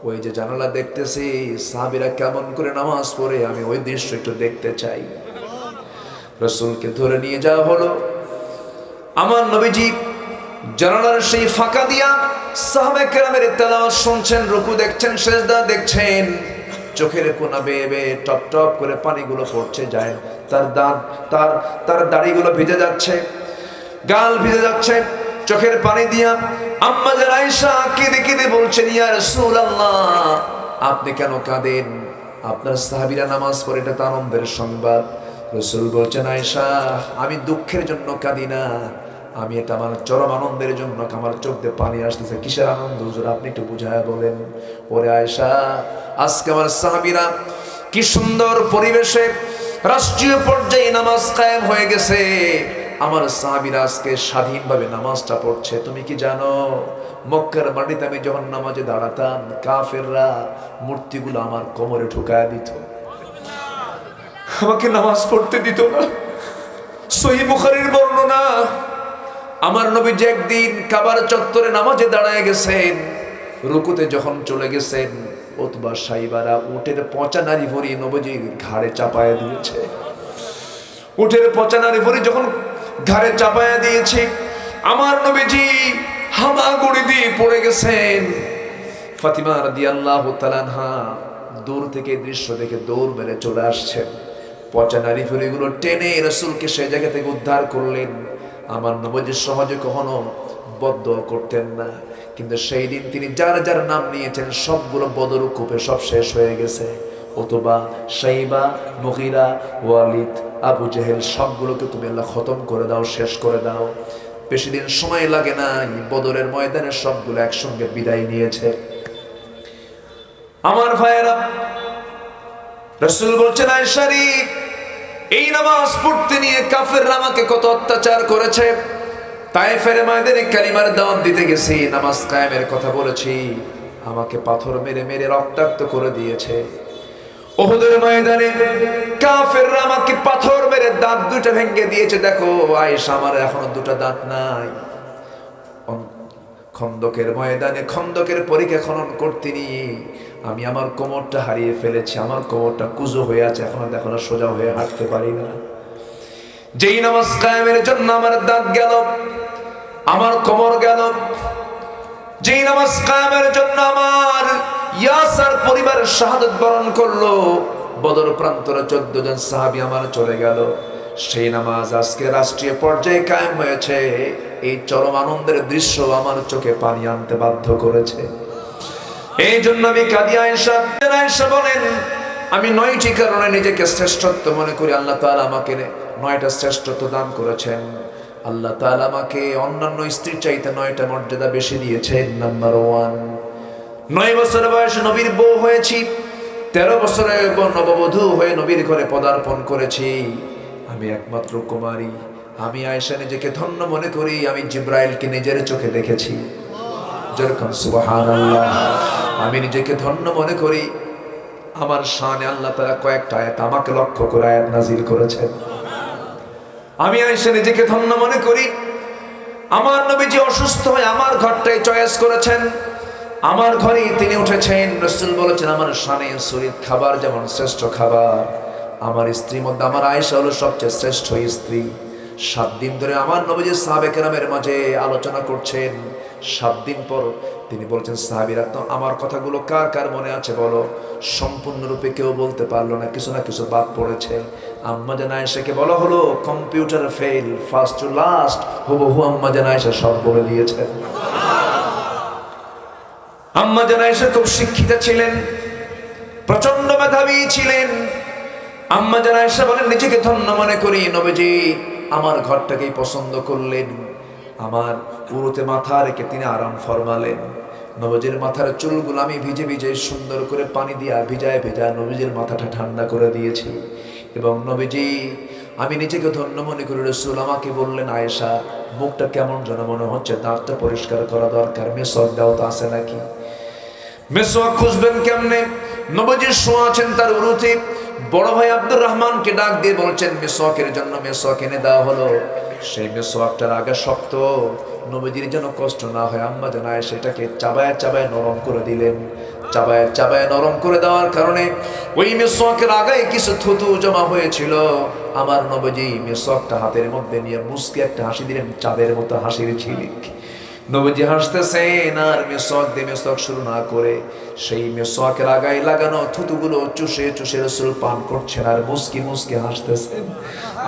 ওই যে জানালা দেখতেছি সাহাবীরা কেমন করে নামাজ পড়ে, আমি ওই দৃশ্য একটু দেখতে চাই। রাসূলকে ধরে নিয়ে যাওয়া হলো। আমার নবীজি জানালার সেই ফাঁকা দিয়া সাহাবায়ে কেরামের তেলাওয়াত শুনছেন, রুকু দেখছেন, সিজদা দেখছেন। চোখের কোনা বেয়ে বেয়ে টপ টপ করে পানিগুলো পড়ছে যায়। তার দাড়িগুলো ভিজে যাচ্ছে, গাল ভিজে যাচ্ছে চোখের পানি দিয়া। আম্মা জান আয়েশা কেঁদে কেঁদে বলছেন, ইয়া রাসূলুল্লাহ, আপনি কেন কাঁদেন? আপনার সাহাবীরা নামাজ পড়ে, এটা তো আনন্দের সংবাদ। রাসূল বলছেন, আয়েশা আমি দুঃখের জন্য কাঁদি না, আমি এটা আমার চরম আনন্দের জন্য, আমার চোখ দিয়ে পানি আসতেছে। কিসের আনন্দ হুজুর, আপনি একটু বুঝায়া বলেন। ওরে আয়েশা, আজকে আমার সাহাবীরা কি সুন্দর পরিবেশে রাষ্ট্রীয় পর্যায়ে নামাজ কায়েম হয়ে গেছে। আমার সাহাবীরা আজকে স্বাধীনভাবে নামাজটা পড়ছে। তুমি কি জানো মক্কার মাটিতে আমি যখন নামাজে দাঁড়াতাম কাফেররা মূর্তিগুলো আমার কোমরে ঢুকায় দিত, আমাকে নামাজ পড়তে দিত না। সহিহ বুখারীর বর্ণনা, আমার নবীজি একদিন কাবার চত্বরে নামাজে দাঁড়ায় গেছেন, রুকুতে যখন চলে গেছেন উতবা সাইবারা উটের পচা নাড়ি ভরি নবীজির ঘাড়ে চাপায়া দিয়েছে। উটের পচা নাড়ি ভরি যখন ঘাড়ে চাপায়া দিয়েছে, আমার নবীজি হামাগুড়ি দিয়ে পড়ে গেছেন। ফাতিমা রাদিয়াল্লাহু তাআলা আনহা দূর থেকে দৃশ্য দেখে দৌড় মেরে চলে আসছেন, পচা নাড়ি ভরিগুলো টেনে রাসূলকে সেই জায়গা থেকে উদ্ধার করলেন। আমার নবীজি সহজে কখনো বদদোয়া করতেন না, কিন্তু সেই দিন তিনি যার যার নাম নিয়েছেন সবগুলো বদর কূপে সব শেষ হয়ে গেছে। উতবা, শাইবা, মুগীরা, ওয়ালিদ, আবু জেহেল সবগুলোকে তুমি আল্লাহ খতম করে দাও, শেষ করে দাও। বেশি দিন সময় লাগে না, বদরের ময়দানে সবগুলো একসঙ্গে বিদায় নিয়েছে। আমার ভাইয়েরা, রাসূল বলছেন আয়েশা রে, এই নামাজ পড়তে নিয়ে কাফেররা আমাকে কত অত্যাচার করেছে। তায়েফের ময়দানে কালিমার দাওয়াত দিতে গেছি, নামাজ কায়েমের কথা বলেছি, আমাকে পাথর মেরে মেরে রক্তাক্ত করে দিয়েছে। উহুদের ময়দানে কাফেররা আমাকে পাথর মেরে দাঁত দুটো ভেঙে দিয়েছে। দেখো আয়েশা, আমার এখনো দুটো দাঁত নাই। খন্দকের ময়দানে খন্দকের পরীক্ষা খনন করতে নিয়ে আমি আমার কোমরটা হারিয়ে ফেলেছি, আমার কোমরটা কুজো হয়ে আছে, এখনো দেখো না সোজা হয়ে হাঁটতে পারি না। যেই নামাজ কায়েমের জন্য আমার দাঁত গেল, আমার কোমর গেল, যেই নামাজ কায়েমের জন্য আমার ইয়াসার পরিবার শাহাদাত বরণ করলো, বদর প্রান্তরে 14 জন সাহাবী আমার চলে গেল, সেই নামাজ আজকে রাষ্ট্রীয় পর্যায়ে কায়েম হয়েছে। এই চরম আনন্দের দৃশ্য আমার চোখে পানি আনতে বাধ্য করেছে। এই জন্য আমি কাঁদি। আয়েশা বলেন, আমি 9টি কারণে নিজেকে শ্রেষ্ঠত্ব মনে করি। আল্লাহ তাআলা আমাকে 9টা শ্রেষ্ঠত্ব দান করেছেন। আল্লাহ তাআলা আমাকে অন্যান্য স্ত্রীর চাইতে 9টা মর্যাদা বেশি দিয়েছেন। নাম্বার 1, 9 বছর বয়সে নবীর বউ হয়েছি, 13 বছরে নববধূ হয়ে নবীর ঘরে পদার্পণ করেছি। আমি একমাত্র কুমারী। আমি আয়েশা নিজেকে ধন্য মনে করি, আমি জিব্রাইলকে নিজের চোখে দেখেছি। যেরকম সুবহানাল্লাহ। আমি নিজেকে ধন্য মনে করি, আমার শানে আল্লাহ তাআলা কয়েকটা আয়াত আমাকে লক্ষ্য করে আয়াত নাযিল করেছেন। আমি আয়েশা নিজেকে ধন্য মনে করি, আমার নবীজি অসুস্থ হয়ে আমার ঘরটাই চয়েস করেছেন, আমার ঘরেই তিনি উঠেছেন। রাসূল বলেছেন, আমার শানে শরীর খাবার যেমন শ্রেষ্ঠ খাবার, আমার স্ত্রীর মধ্যে আমার আয়েশা হলো সবচেয়ে শ্রেষ্ঠ স্ত্রী। 7 দিন ধরে আমার নবীজি সাহাবে কেরামের মাঝে আলোচনা করছেন। 7 দিন পর তিনি বলছেন, সাহাবীরা তো আমার কথাগুলো কার কার মনে আছে বলো? সম্পূর্ণরূপে কেউ বলতে পারলো না, কিছু না কিছু বাদ পড়েছে। আম্মা জান আয়েশাকে বলা হলো computer fail, first to last হুবহু আম্মা জান আয়েশা সব বলে দিয়েছেন। আম্মা জান আয়েশা খুব শিক্ষিতা ছিলেন, প্রচন্ড মেধাবী ছিলেন। আম্মা জান আয়েশা বলেন, নিজেকে ধন্য মনে করি, নবীজি আমার ঘরটাকেই পছন্দ করলেন। আমার উরুতে মাথা রেখে তিনি আরাম ফরমালেন। নবীজির মাথার চুলগুলো আমি ভিজে ভিজে সুন্দর করে পানি দিয়া ভিজায় ভেজা নবীজির মাথাটা ঠান্ডা করে দিয়েছি। এবং নবীজি, আমি নিজেকে ধন্য মনে করি, রাসূল আমাকে বললেন, আয়েশা মুখটা কেমন যেন মনে হচ্ছে, দাঁতটা পরিষ্কার করা দরকার, মেসওয়াক দাও তো আছে নাকি? মেসওয়াক খুঁজবেন কেমনে? নবীজি শোয়া আছেন তার উরুতে। বড় ভাই আব্দুর রহমানকে ডাক দিয়ে বলছেন, মেসওয়াকের জন্য মেসওয়াক এনে দেওয়া হলো। সেই মেসওয়াকটার আগে শক্ত, নবীজির যেন কষ্ট না হয়, আম্মা জান আয়েশা সেটাকে চাবায় চাবায় নরম করে দিলেন। চাবায় চাবায় নরম করে দেওয়ার কারণে ওই মেসওয়াকের আগায় কিছু থুতু জমা হয়েছিল। আমার নবীজি মেসওয়াকটা হাতের মধ্যে নিয়ে মুস্কি একটা হাসি দিলেন, চাঁদের মতো হাসির ঝিলিক। নবীজি হাসতেছেন, আর মেসওয়াক দিয়ে মেসওয়াক শুরু না করে সেই মেসওয়াকের আগায় লাগানো থুতুগুলো চুষে চুষে রাসূল পান করছেন আর মুস্কি মুস্কি হাসতেছেন।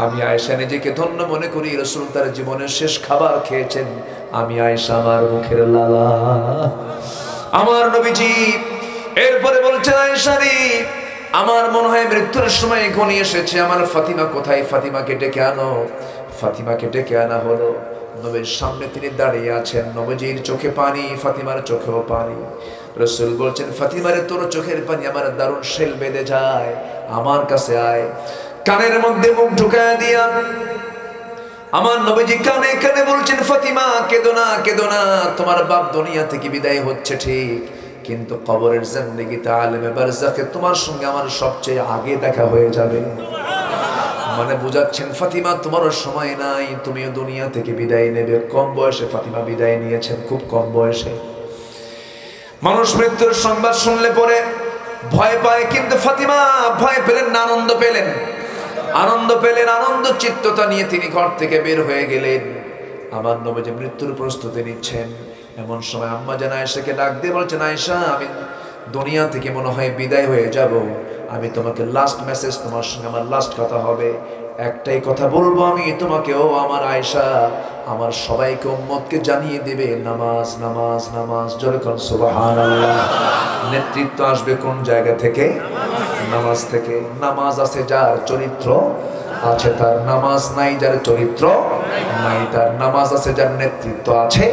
আমি আয়েশা নিজেকে ধন্য মনে করি, রাসূল তার জীবনের শেষ খাবার খেয়েছেন, আমি আয়েশা আমার মুখের লালা। আমার নবীজি এরপরে বলছেন, আয়েশা রে, আমার মনে হয় মৃত্যুর সময় ঘনিয়ে এসেছে, আমার ফাতিমা কোথায়? ফাতিমাকে ডেকে আনো। ফাতিমাকে ডেকে আনা হলো। নবীর সামনে তিনি দাঁড়িয়ে আছেন, নবীজির চোখে পানি, ফাতিমার চোখেও পানি। রাসূল বলছেন, ফাতিমারে তোর চোখের পানি আমার দারুণ শেল বেঁধে যায়, আমার কাছে আয়। কানের মধ্যে মুখ ঢুকায় দিয়া আমার নবীজি কানে কানে বলছেন, ফাতিমা কেঁদো না, কেঁদো না, তোমার বাপ দুনিয়া থেকে বিদায় হচ্ছে ঠিক, কিন্তু কবরের জিন্দেগিতে আলেমে বারজাখে তোমার সঙ্গে আমার সবচেয়ে আগে দেখা হয়ে যাবে। মানে বুঝাচ্ছেন ফাতিমা তোমারও সময় নাই, তুমিও দুনিয়া থেকে বিদায় নেবে। কম বয়সে ফাতিমা বিদায় নিয়েছেন, খুব কম বয়সে। মানুষ মৃত্যুর সংবাদ শুনলে পরে ভয় পায়, কিন্তু ফাতিমা ভয় পেলেন না, আনন্দ পেলেন। আনন্দ পেলেন, আনন্দ চিত্ততা নিয়ে তিনি ঘর থেকে বের হয়ে গেলেন। আমার নবীজি মৃত্যুর প্রস্তুতি নিচ্ছেন। এমন সময় আম্মা জান আয়েশাকে ডাক দিয়ে বলছেন, আয়েশা আমি দুনিয়া থেকে মনে হয় বিদায় হয়ে যাব, আমি তোমাকে লাস্ট মেসেজ, তোমার সঙ্গে আমার লাস্ট কথা হবে, একটাই কথা বলবো আমি তোমাকে, ও আমার আয়েশা, আমার সবাইকে উম্মতকে জানিয়ে দিবে নামাজ নামাজ নামাজ। জোরে কোন সুবহানাল্লাহ। নেতৃত্ব আসবে কোন জায়গা থেকে? নামাজ থেকে। নামাজ আছে যার, চরিত্র আছে তার, নামাজ নাই যার, চরিত্র নাই তার। নামাজ আছে যার, নেতৃত্ব আছে,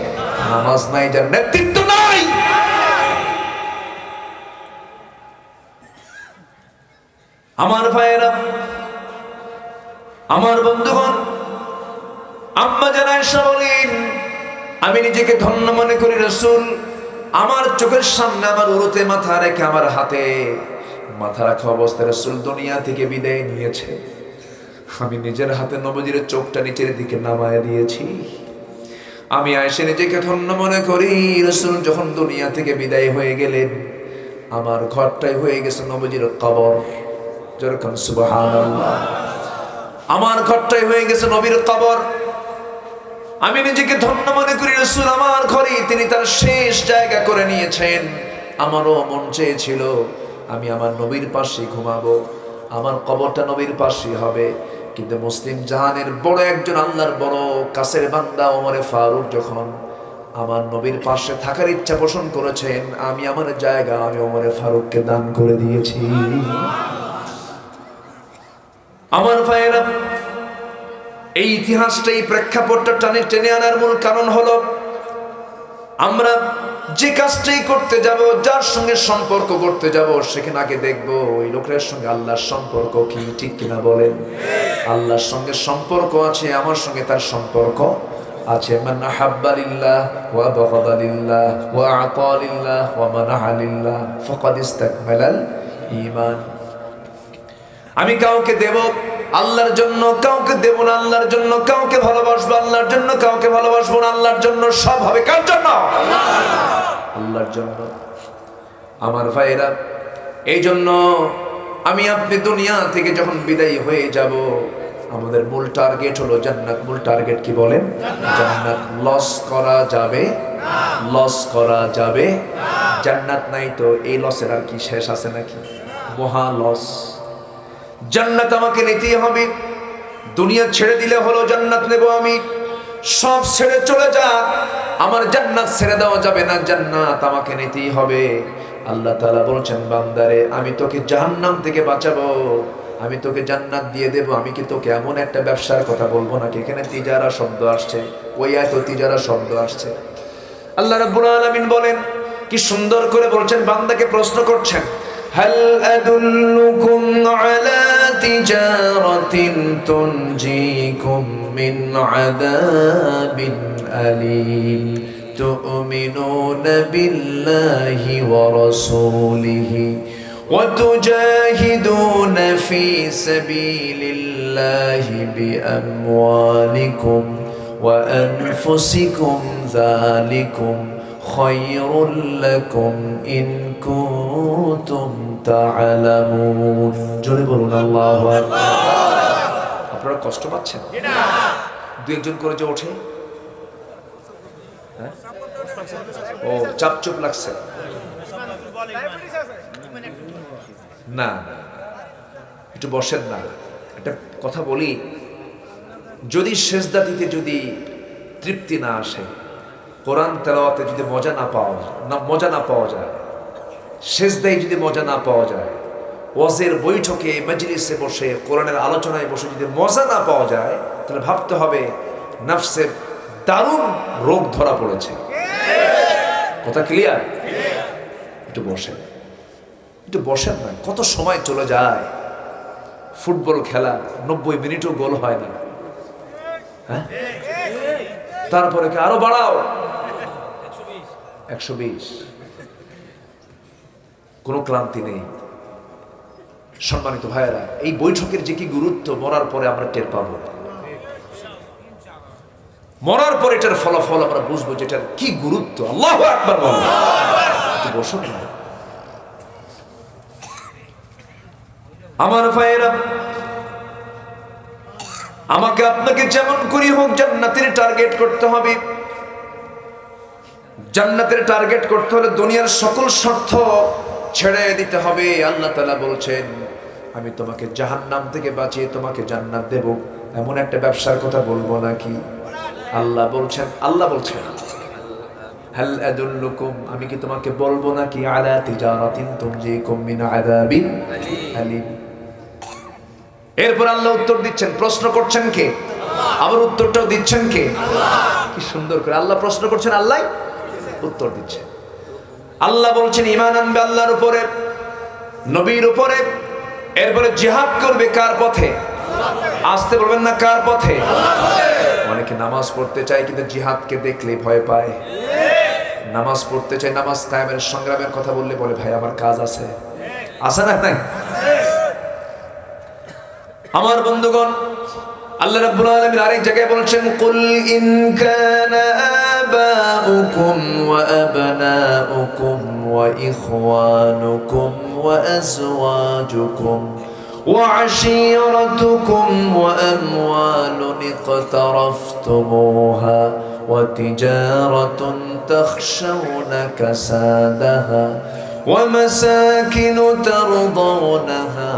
নামাজ নাই যার, নেতৃত্ব নাই। আমার ভাইয়েরা, আমার বন্ধুগণ, আম্মা জান আয়েশা বলেন, আমি নিজেকে ধন্য মনে করি, রাসূল আমার চোখের সামনে আমার উরুতে মাথা রেখে, আমার হাতে মাথা রাখা অবস্থায় রাসূল দুনিয়া থেকে বিদায় নিয়েছে। আমি নিজের হাতে নবীজির চোখটা নিচের দিকে নামায় দিয়েছি। আমি আয়েশা নিজেকে ধন্য মনে করি, রাসূল যখন দুনিয়া থেকে বিদায় হয়ে গেলেন, আমার ঘরটাই হয়ে গেছে নবীজির কবর। যেরকম সুবহানাল্লাহ। আমার ঘরটাই হয়ে গেছে নবীর কবর। আমি নিজেকে ধন্য মনে করি, রাসূল আমার ঘরে তিনি তার শেষ জায়গা করে নিয়েছেন। আমারও মন চেয়েছিল আমি আমার নবীর পাশে ঘুমাবো, আমার কবরটা নবীর পাশে হবে, কিন্তু মুসলিম জাহানের বড় একজন আল্লাহর বড় কাছের বান্দা ওমরে ফারুক যখন আমার নবীর পাশে থাকার ইচ্ছা পোষণ করেছেন, আমি আমার জায়গা আমি ওমরে ফারুককে দান করে দিয়েছি। আমার ভাইয়েরা, এই ইতিহাসটা, এই প্রেক্ষাপটটা টেনে আনার মূল কারণ হলো, আমরা যে কাজটাই করতে যাব, যার সঙ্গে সম্পর্ক করতে যাব, সেখানে আগে দেখবো ওই লোকের সঙ্গে আল্লাহর সম্পর্ক কি, ঠিক কিনা বলেন? আল্লাহর সঙ্গে সম্পর্ক আছে, আমার সঙ্গে তার সম্পর্ক আছে। মান আহাব্বা লিল্লাহ ওয়া বাগাদা লিল্লাহ ওয়া আতা লিল্লাহ ওয়া মানাহা লিল্লাহ ফাকাদ ইসতাকমালাল ঈমান। আমি কাউকে দেব আল্লাহর জন্য, কাউকে দেব না আল্লাহর জন্য, কাউকে ভালোবাসবো আল্লাহর জন্য, কাউকে ভালোবাসবো না আল্লাহর জন্য। সব হবে কার জন্য? আল্লাহর জন্য। আমার ভাইরা, এই জন্য আমি আপনি দুনিয়া থেকে যখন বিদায়ী হয়ে যাব, আমাদের মূল টার্গেট হলো জান্নাত। মূল টার্গেট কি বলেন? জান্নাত। লস করা যাবে? লস করা যাবে? জান্নাত নাই তো এই লসের আর কি শেষ আছে নাকি? মহা লস। জান্নাত আমাকে নিতেই হবে। দুনিয়া ছেড়ে দিলে হলো জান্নাত নেব আমি। সব ছেড়ে চলে যাক, আমার জান্নাত ছেড়ে দেওয়া যাবে না, জান্নাত আমাকে নিতেই হবে। আল্লাহ তাআলা বলছেন, বান্দারে আমি তোকে জাহান্নাম থেকে বাঁচাবো, আমি তোকে জান্নাত দিয়ে দেব। আমি কি তোকে এমন একটা ব্যবসার কথা বলবো নাকি? এখানে তিজারা শব্দ আসছে, ওই আয়াতে তিজারা শব্দ আসছে। আল্লাহ রাব্বুল আলামিন বলেন, কি সুন্দর করে বলছেন, বান্দাকে প্রশ্ন করছেন, হাল আদুল্লুকুম আলা তিজারাতিন তুনজিকুম মিন আযাবিন আলীম তু'মিনুনা বিল্লাহি ওয়া রাসূলিহি ওয়া তুজাহিদুনা ফি সাবিলিল্লাহি বিআমওয়ালিকুম ওয়া আনফুসিকুম যালিকুম খায়রুল লাকুম ইন কুনতুম তা'লামুন। জোরে বলুন আল্লাহু আকবার। আপনারা কষ্ট পাচ্ছেন? দুই একজন করে যে ওঠে, ও চাপচুপ লাগছে না, একটু বসেন না। একটা কথা বলি, যদি সেজদা দিতে যদি তৃপ্তি না আসে, কোরআন তেলাওয়াতে যদি মজা না পাওয়া যায়, সেজদায় যদি মজা না পাওয়া যায়, ওয়াজের বৈঠকে মজলিসে বসে কোরআনের আলোচনায় বসে যদি মজা না পাওয়া যায়, তাহলে ভাবতে হবে নফসে দারুণ রোগ ধরা পড়েছে। কথা ক্লিয়ার? একটু বসেন, একটু বসেন না। কত সময় চলে যায়। ফুটবল খেলা 90 মিনিটও গোল হয় না, হ্যাঁ, তারপরে কি আরো বাড়াও 120। কোনো ক্লান্তি নেই। সম্মানিত ভাইয়েরা, এই বৈঠকের যে কি গুরুত্ব মরার পরে আমরা টের পাবো। মরার পরে এটার ফলাফল আমরা বুঝবো যেটার কি গুরুত্ব। আল্লাহু আকবার বলো। বসো না আমার ভাইয়েরা, আমাকে আপনাকে যেমন করি হোক জান্নাতের টার্গেট করতে হবে। জান্নাতের টার্গেট করতে হলে দুনিয়ার সকল স্বার্থ ছেড়ে দিতে হবে। আল্লাহ তাআলা বলছেন, আমি তোমাকে জাহান্নাম থেকে বাঁচিয়ে তোমাকে জান্নাত দেব। এমন একটা ব্যবসার কথা বলবো নাকি? আল্লাহ বলছেন হাল আদুল্লুকুম, আমি কি তোমাকে বলবো নাকি আলা তিজারাতিন তুনজিকুম মিন আযাবিন আলীম। এরপর আল্লাহ উত্তর দিচ্ছেন, প্রশ্ন করছেন কে? আবার উত্তরটাও দিচ্ছেন কে? কি সুন্দর করে আল্লাহ প্রশ্ন করছেন, আল্লাহ উত্তর দিচ্ছেন। আল্লাহ বলছেন ঈমান আনবে আল্লাহর উপরে, নবীর উপরে, এরপরে জিহাদ করবে কার পথে? আসতে বলবেন না, কার পথে? অনেকে নামাজ পড়তে চায় কিন্তু জিহাদকে দেখলে ভয় পায়। নামাজ পড়তে চায়, নামাজ কায়েমের সংগ্রামের কথা বললে বলে ভাই আমার কাজ আছে। আছে না নাই? আমার বন্ধুগণ, আল্লাহ রাব্বুল আলামিন আরেক জায়গায় বলছেন, কুল ইন কানা আবাউকুম ওয়া আবনাউকুম ওয়া ইখওয়ানুকুম ওয়া আজওয়াজুকুম ওয়া আশীরাতুকুম ওয়া আমওয়ালুন ইকতারাফতুমুহা ওয়া তিজারাতুন তাখশাউনা কাসাদাহা ওয়া মাসাকিনু তারদাউনাহা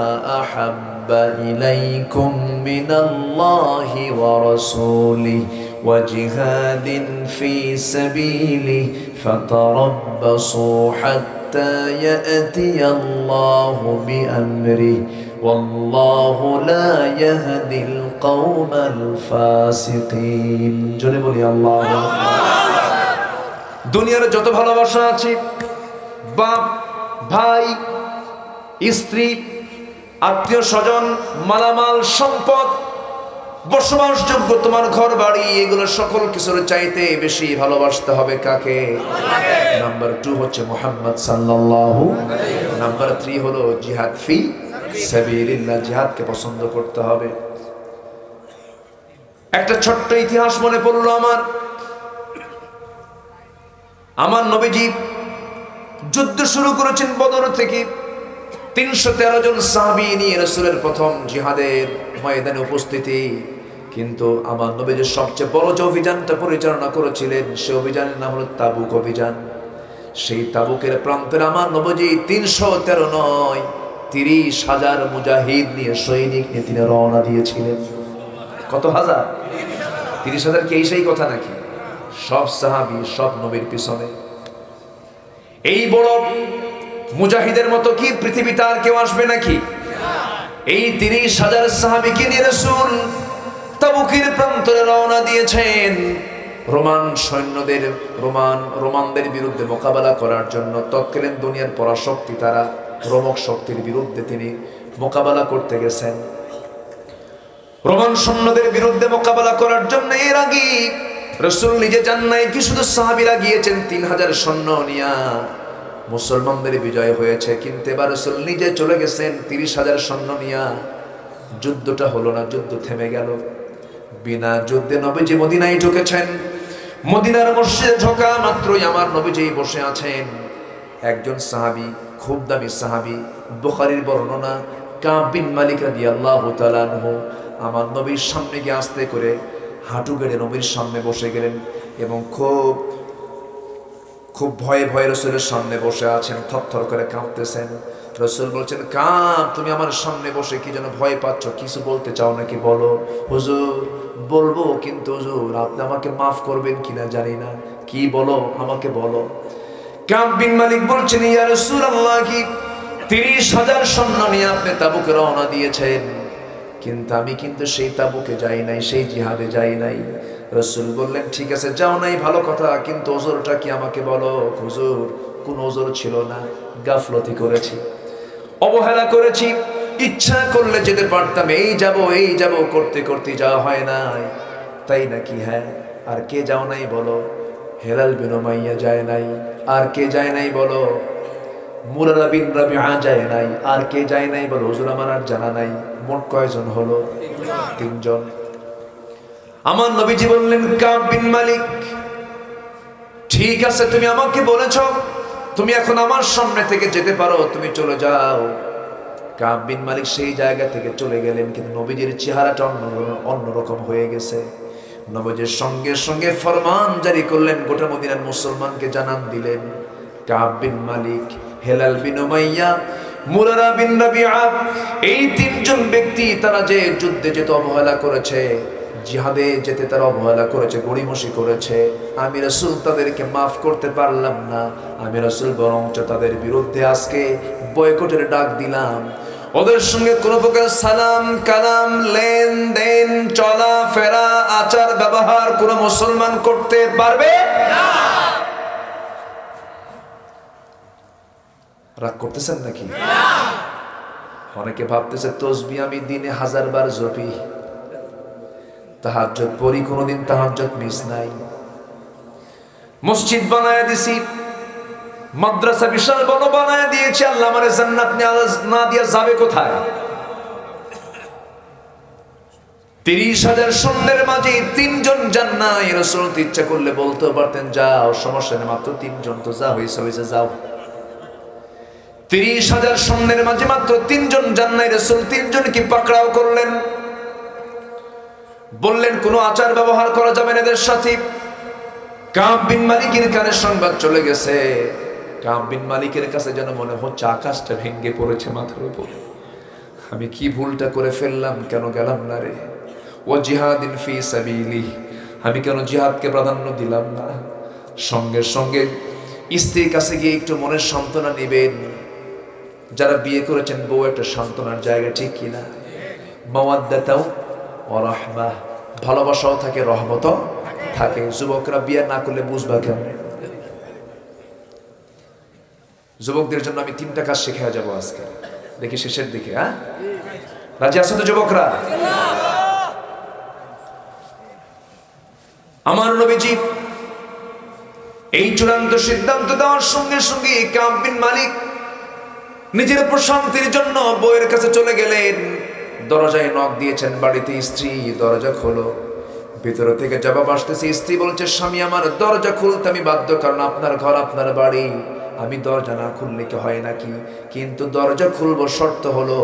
আহাব্বা ইলাইকুম মিনাল্লাহি ওয়া রাসূলিহি ওয়া জিহাদিন ফি সাবিলিহি ফাতারাব্বাসু হাত্তা ইয়াতিয়াল্লাহু বিআমরিহি ওয়াল্লাহু লা ইয়াহদিল কওমাল ফাসিকিন। জোরে বলি আল্লাহু আকবার। দুনিয়ার যত ভালোবাসা আছে, বাপ, ভাই, স্ত্রী, আত্মীয় স্বজন, মালামাল, সম্পদ, বসবাসযোগ্য তোমার ঘর বাড়ি, এগুলো সকল কিছুর চাইতে বেশি ভালোবাসতে হবে কাকে? নাম্বার 2 হচ্ছে মুহাম্মদ সাল্লাল্লাহু। নাম্বার 3 হলো জিহাদ ফি সাবিলিল্লাহ, জিহাদকে পছন্দ করতে হবে। একটা ছোট্ট ইতিহাস মনে পড়লো আমার নবীজি যুদ্ধ শুরু করেছেন বদর থেকে। 313 জন সাহাবী নিয়ে রাসূলের প্রথম জিহাদের ময়দানে উপস্থিতি। কিন্তু আমার নবীজি সবচেয়ে বড় যে অভিযানটা পরিচালনা করেছিলেন, সেই অভিযানের নাম হলো তাবুক অভিযান। সেই তাবুকের প্রান্তরে আমার নবীজি 313 নয়, 30,000 মুজাহিদ নিয়ে, সৈনিক নিয়ে তিনি রওনা দিয়েছিলেন। কত হাজার? 30,000 কি এই সেই কথা নাকি? সব সাহাবী, সব নবীর পিছনে। এই বড় মুজাহিদের মতো কি পৃথিবীতে আর কেউ আসবে নাকি? এই 30,000 সাহাবীকে নিয়ে রাসূল তাবুকের প্রান্তরে রওনা দিয়েছেন রোমানদের বিরুদ্ধে মোকাবেলা করার জন্য। তৎকালীন দুনিয়ার পরাশক্তি তারা, রোমক শক্তির বিরুদ্ধে তিনি মোকাবেলা করতে গেছেন। রোমান সৈন্যদের বিরুদ্ধে মোকাবেলা করার জন্য এর আগে রাসূল নিজে যান নাই, কি শুধু সাহাবীরা গিয়েছেন 3000 সৈন্য নিয়ে। মুসলমানদের বিজয় হয়েছে, কিন্তু এবার রাসূল নিজে চলে গেছেন 30,000 সৈন্য নিয়ে। যুদ্ধটা হলো না, যুদ্ধ থেমে গেল। বিনা যুদ্ধে নবীজি মদিনায় ঢুকেছেন। মদিনার মসজিদে ঢোকা মাত্রই আমার নবীজি বসে আছেন। একজন সাহাবী, খুব দামি সাহাবী, বুখারীর বর্ণনা, কাব বিন মালিক রাদিয়াল্লাহু তাআলা আনহু আমার নবীর সামনে গিয়ে আস্তে করে হাঁটু গেড়ে নবীর সামনে বসে গেলেন এবং খুব খুব ভয়ে ভয়ে রাসূলের সামনে বসে আছেন, থরথর করে কাঁপতেছেন। রাসূল বলছেন, কাব, তুমি আমার সামনে বসে কি যেন ভয় পাচ্ছ, কিছু বলতে চাও নাকি বলো? হুজুর, বলবো, কিন্তু হুজুর আপনি আমাকে মাফ করবেন কিনা জানি না, কি বলো আমাকে বলো। কাব বিন মালিক বলছেন, ইয়া রাসূলুল্লাহ, কি 30,000 সৈন্য নিয়ে আপনি তাবুকে রওনা দিয়েছেন, কিন্তু আমি কিন্তু সেই তাবুকে যাই নাই, সেই জিহাদে যাই নাই। রাসূল বললেন, ঠিক আছে যাও নাই, ভালো কথা, কিন্তু ওজরটা কি আমাকে বলো। হুজুর, কোন ওজর ছিল না, গাফলতি করেছি, অবহেলা করেছি, ইচ্ছা করলে যেতে পারতাম, এই যাব করতে করতে যাওয়া হয় নাই। তাই নাকি? হ্যাঁ। আর কে যাও নাই বলো? হেলাল বিন উমাইয়া যায় নাই। আর কে যায় নাই বলো? মুরারা বিন রাবিআ যায় নাই। আর কে যায় নাই বলো? হুজুর আমার আর জানা নাই। মোট কয়জন হলো? তিনজন। আমার নবীজি বললেন, কাব বিন মালিক, ঠিক আছে, তুমি আমাকে বলেছ, তুমি এখন আমার সামনে থেকে যেতে পারো, তুমি চলে যাও। কাব বিন মালিক সেই জায়গা থেকে চলে গেলেন, কিন্তু নবীজির চেহারাটা অন্যরকম হয়ে গেছে। নবীজির সঙ্গে সঙ্গে ফরমান জারি করলেন, গোটা মদিনার মুসলমানকে জানান দিলেন, কাব বিন মালিক, হেলাল বিন উমাইয়া, মুরারা বিন রাবিআ, এই তিনজন ব্যক্তি তারা যে যুদ্ধে যেতে অবহেলা করেছে, জিহাদে যেতে তারা অবহেলা করেছে, গড়িমসি করেছে, আমি রাসূল তাদেরকে মাফ করতে পারলাম না। আমি রাসূল বরঞ্চ তাদের বিরুদ্ধে আজকে বয়কটের ডাক দিলাম। ওদের সঙ্গে কোন প্রকার সালাম কালাম লেনদেন চলা ফেরা আচার ব্যবহার কোন মুসলমান করতে পারবে না। রাগ করতেছেন নাকি? অনেকে ভাবতেছে তসবিহ আমি দিনে 1000 বার জপি, তাহাজ্জুদ পড়ি, কোনোদিন তাহাজ্জুদ মিস নাই। মসজিদ বানায় দিছি, মাদ্রাসা বিশাল বড় বানায় দিয়েছি, আল্লাহ আমারে জান্নাত না দিয়া যাবে কোথায়? 30,000 সৈন্যের মাঝে 3 জন যান নাই। রাসূল ইচ্ছা করলে বলতে পারতেন যাও, সমস্যা নেই, মাত্র 3 জন তো যা হয়েছে যাও। 30,000 সৈন্যের মাঝে মাত্র 3 জন যান নাই। রাসূল 3 জনকে পাকড়াও করলেন, বললেন কোনো আচার ব্যবহার করা যাবে না এদের সাথে। কাব বিন মালিকের কানে সংবাদ চলে গেছে। কাব বিন মালিকের কাছে যেন মনে হচ্ছে আকাশটা ভেঙে পড়েছে মাথার উপরে। আমি কি ভুলটা করে ফেললাম, কেন গেলাম না রে? ও জিহাদিন ফি সাবিলি, আমি কেন জিহাদকে প্রাধান্য দিলাম না? সঙ্গে সঙ্গে স্ত্রীর কাছে গিয়ে একটু মনের সান্ত্বনা নেবেন। যারা বিয়ে করেছেন, বউ একটা সান্ত্বনার জায়গা, ঠিক কিনা? মাওয়াদ্দাতাও ওয়া রাহমাহ, ভালোবাসাও থাকে, রহমতও থাকে। যুবকরা বিয়ে না করলে বুঝবা কেমন? যুবকদের জন্য আমি 3টা কাজ শিখিয়ে যাব আজকে, দেখি শেষের দিকে। হ্যাঁ, রাজি আছো তো যুবকরা? আমার নবীজি এই চূড়ান্ত সিদ্ধান্ত দেওয়ার সঙ্গে সঙ্গে কাব বিন মালিক নিজের প্রশান্তির জন্য বউয়ের কাছে চলে গেলেন। দরজায় নক দিয়েছেন, বাড়িতে স্ত্রী, দরজা খোলো। ভিতর থেকে জবাব আসতেছে, স্ত্রী বলছে, স্বামী আমার দরজা খুলতে আমি বাধ্য, কারণ আপনার ঘর আপনার বাড়ি, আমি দরজা না খুললে কি হয় নাকি? কিন্তু দরজা খুলবো, শর্ত হলো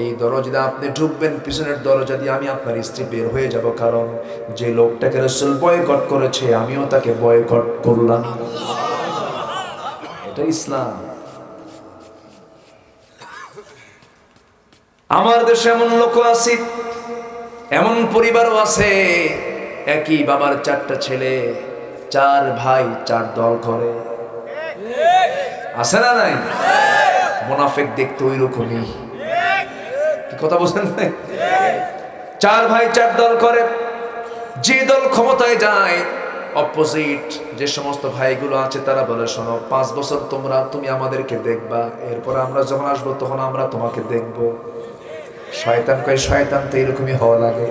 এই দরজা দিয়ে আপনি ঢুকবেন, পিছনের দরজা দিয়ে আমি আপনার স্ত্রী বের হয়ে যাব, কারণ যে লোকটাকে রাসূল বয়কট করেছে আমিও তাকে বয়কট করলাম। এটা ইসলাম। আমার দেশে এমন লোক আছে, এমন পরিবারও আছে, একই বাবার 4টা ছেলে, 4 ভাই 4 দল করে। আছে না নাই? মুনাফিক দেখতে ওই রকমই। কি কথা বলছেন? 4 ভাই 4 দল করে। যে দল ক্ষমতায় যায়, অপোজিট যে সমস্ত ভাইগুলো আছে তারা বলে, শোনো 5 বছর তুমি আমাদেরকে দেখবা, এরপর আমরা যখন আসবো তখন আমরা তোমাকে দেখবো। শয়তান কয়, শয়তান তো এরকমই হওয়া লাগে।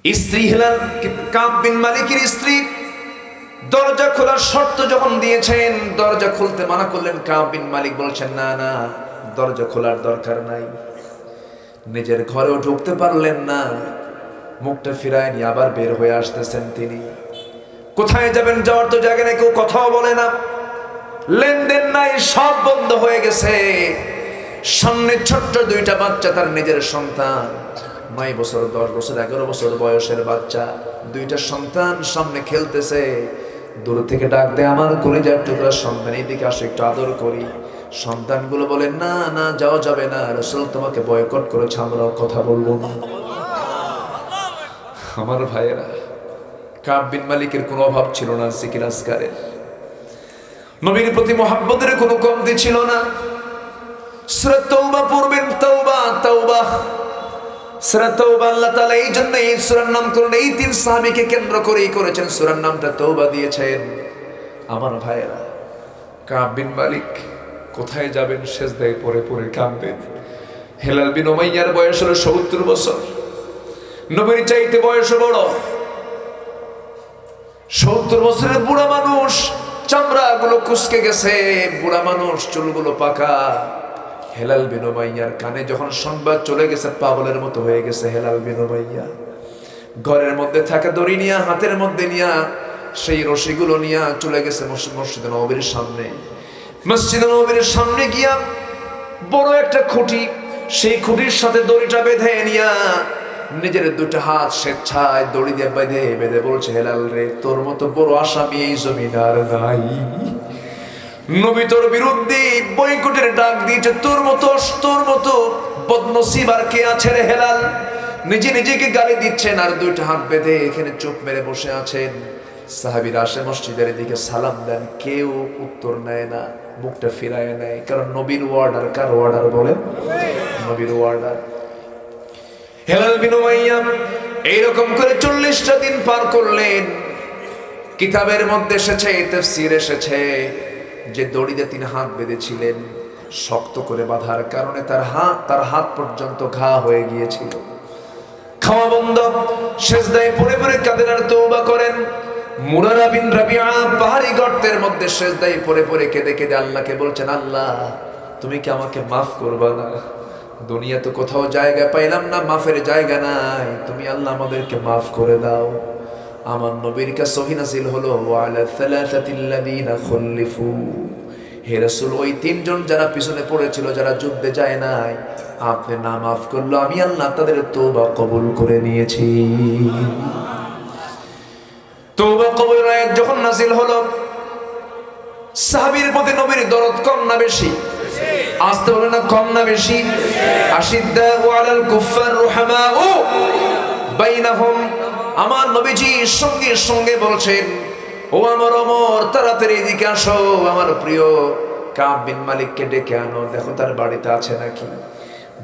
স্ত্রী হেলাল কাব বিন মালিকের স্ত্রী দরজা খোলার শর্ত যখন দিয়েছেন, দরজা খুলতে মানা করলেন। কাব বিন মালিক বলছেন, না না, দরজা খোলার দরকার নাই। নিজের ঘরেও ঢুকতে পারলেন না, মুখটা ফিরায় নিয়ে আবার বের হয়ে আসতেছেন তিনি। কোথায় যাবেন? যাওয়ার তো জায়গা নেই, কেউ কথাও বলে না, লেনদেন নাই, সব বন্ধ হয়ে গেছে। সামনে ছোট্ট 2টা বাচ্চা, তার নিজের সন্তান, 9 বছর 10 বছর 11 বছর বয়সের বাচ্চা, 2টা সন্তান সামনে খেলতেছে। দূর থেকে ডাক দেয়, আমার কলিজার টুকরা সন্তান, এইদিকে আসো, একটু আদর করি। সন্তানগুলো বলে, না না, যাওয়া যাবে না, রাসূল তোমাকে বয়কট করেছে, আমরাও কথা বলবো না। আমার ভাইয়েরা, কাব বিন মালিকের কোনো অভাব ছিল না জিকির আজকারের, নবীর প্রতি মুহাব্বতের কোনো কমতি ছিল না। সূরা তাওবা পড়বেন, তাওবা তাওবা, সূরা তাওবা। আল্লাহ তাআলা এই জন্য এই সূরার নামকরণ এই 3 সাহাবীকে কেন্দ্র করেই করেছেন, সূরার নামটা তাওবা দিয়েছেন। আমার ভাইয়েরা, কাব বিন মালিক কোথায় যাবেন? সেজদায় পড়ে পড়ে কাঁদবেন, হেলাল বিন উমাইয়ার বয়স হলো 70 বছর, নবীর চাইতে বয়স বড়। 70 বছরের বুড়া মানুষ, চামড়া গুলো কুচকে গেছে, বুড়া মানুষ, চুলগুলো পাকা। হেলাল বিন উমাইয়ার কানে যখন সংবাদ চলে গেছে, পাগলের মতো হয়ে গেছে হেলাল বিন উমাইয়া। ঘরের মধ্যে থাকা দড়ি নিয়া, হাতের মধ্যে নিয়া, সেই রশিগুলো নিয়া চলে গেছে মসজিদে নববীর সামনে। মসজিদে নববীর সামনে গিয়া বড় একটা খুঁটি, সেই খুঁটির সাথে দড়িটা বেঁধে নিয়া নিজের দুটো হাত স্বেচ্ছায় দড়ি দিয়ে বেঁধে বেঁধে বলছে, হেলাল রে, তোর মতো বড় আসামি এই জমিন আর নাই। নবী তোর বিরুদ্ধে বয়কটের ডাক দিয়েছে, তোর মতো বদনসিব আর কে আছে রে হেলাল? নিজে নিজেকে গালি দিচ্ছেন আর দুইটা হাত বেঁধে এখানে চুপ মেরে বসে আছেন। সাহাবীরা আসে মসজিদের দিকে, সালাম দেন, কেউ উত্তর নেয় না, মুখটা ফিরায় নেয়। কারণ নবীর ওয়ার্ডার, কার ওয়ার্ডার বলেন? নবীর ওয়ার্ডার। হেলাল বিন উমাইয়া এইরকম করে 40টা দিন পার করলেন। কিতাবের মধ্যে এসেছে, তাফসীর এসেছে, যে দড়িতে তিনি হাত বেঁধেছিলেন, শক্ত করে বাঁধার কারণে তার হাত পর্যন্ত ঘা হয়ে গিয়েছিল। খাওয়া বন্ধ, সেজদায় পড়ে পড়ে কাঁদেন আর তওবা করেন। মুরারা বিন রাবিআ পাহাড়ি গর্তের মধ্যে সেজদায় পড়ে পড়ে কেঁদে কেঁদে আল্লাহকে বলছেন, আল্লাহ তুমি কি আমাকে মাফ করবা না? দুনিয়া তো কোথাও জায়গা পাইলাম না, মাফের জায়গা নাই, তুমি আল্লাহ আমাদেরকে মাফ করে দাও। আমার নবীর কাছে ওহী নাযিল হলো, ওয়ালা সালাসাতিল্লাযীনা খুল্লিফু, হে রাসূল, ওই 3 জন যারা পিছনে পড়েছিল, যারা যুদ্ধে যায় নাই, আপনি না মাফ করলো, আমি আল্লাহ তাদের তওবা কবুল করে নিয়েছি। তওবা কবুলের আয়াত যখন নাযিল হলো, সাহাবীর প্রতি নবীর দরদ কম না বেশি? আসতে বলে না, কম না বেশি? আশিদ্দাউ আলাল কুফার রুহামাউ বাইনাহুম। আমার নবীজি সঙ্গে সঙ্গে বলছেন, ও আমার ওমর, তাড়াতাড়ি এদিকে আসো, আমার প্রিয় কাব বিন মালিককে ডেকে আনো, দেখো তার বাড়িতে আছে নাকি।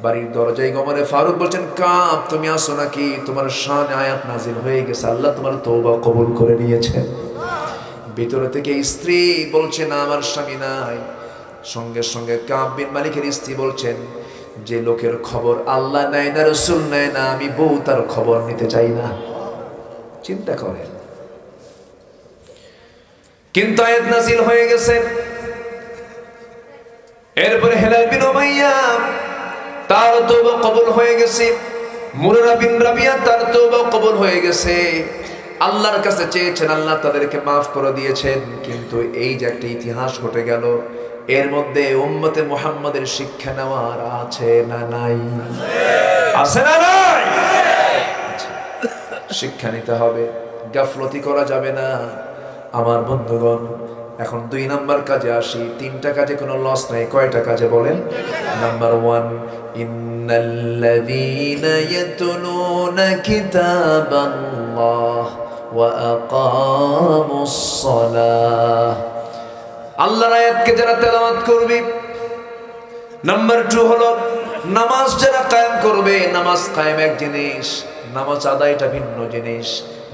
বাড়ির দরজায় ওমরে ফারুক বলছেন, কাব তুমি আসো নাকি, তোমার শানে আয়াত নাজিল হয়ে গেছে, আল্লাহ তোমার তওবা কবুল করে নিয়েছেন। ভিতরে থেকে স্ত্রী বলছে, না আমার স্বামী নাই। সঙ্গে সঙ্গে কাব বিন মালিকের স্ত্রী বলছেন, যে লোকের খবর আল্লাহ নেয় না, রাসূল নেয় না, আমি বউ তার খবর নিতে চাই না। চিন্তা করেন। কিন্তু আয়াত নাযিল হয়ে গেছে। এরপরে হেলাল বিন উমাইয়া তার তওবা কবুল হয়ে গেছে, মুরারা বিন রাবিয়া তার তওবা কবুল হয়ে গেছে। আল্লাহর কাছে চেয়েছেন, আল্লাহ তাদেরকে মাফ করে দিয়েছেন। কিন্তু এই যে একটা ইতিহাস ঘটে গেল, এর মধ্যে উম্মতে মুহাম্মাদের শিক্ষা নেওয়ার আছে না নাই? আছে না নাই? শিক্ষা নিতে হবে, গাফলতি করা যাবে না। আমার বন্ধুগণ, এখন 2 নাম্বার কাজে আসি। 3টা কাজে কোনো লস নাই। কয়টা কাজে বলেন? নাম্বার 1, ইন্নাল্লাযীনা ইয়াতলুনা কিতাবাল্লাহ ওয়া আকামুস সালাহ, আল্লাহর আয়াতকে যারা তেলাওয়াত করবে। নাম্বার 2 হলো নামাজ যারা কায়েম করবে। নামাজ কায়েম এক জিনিস, নামাজ আদায়টা ভিন্ন জিনিস।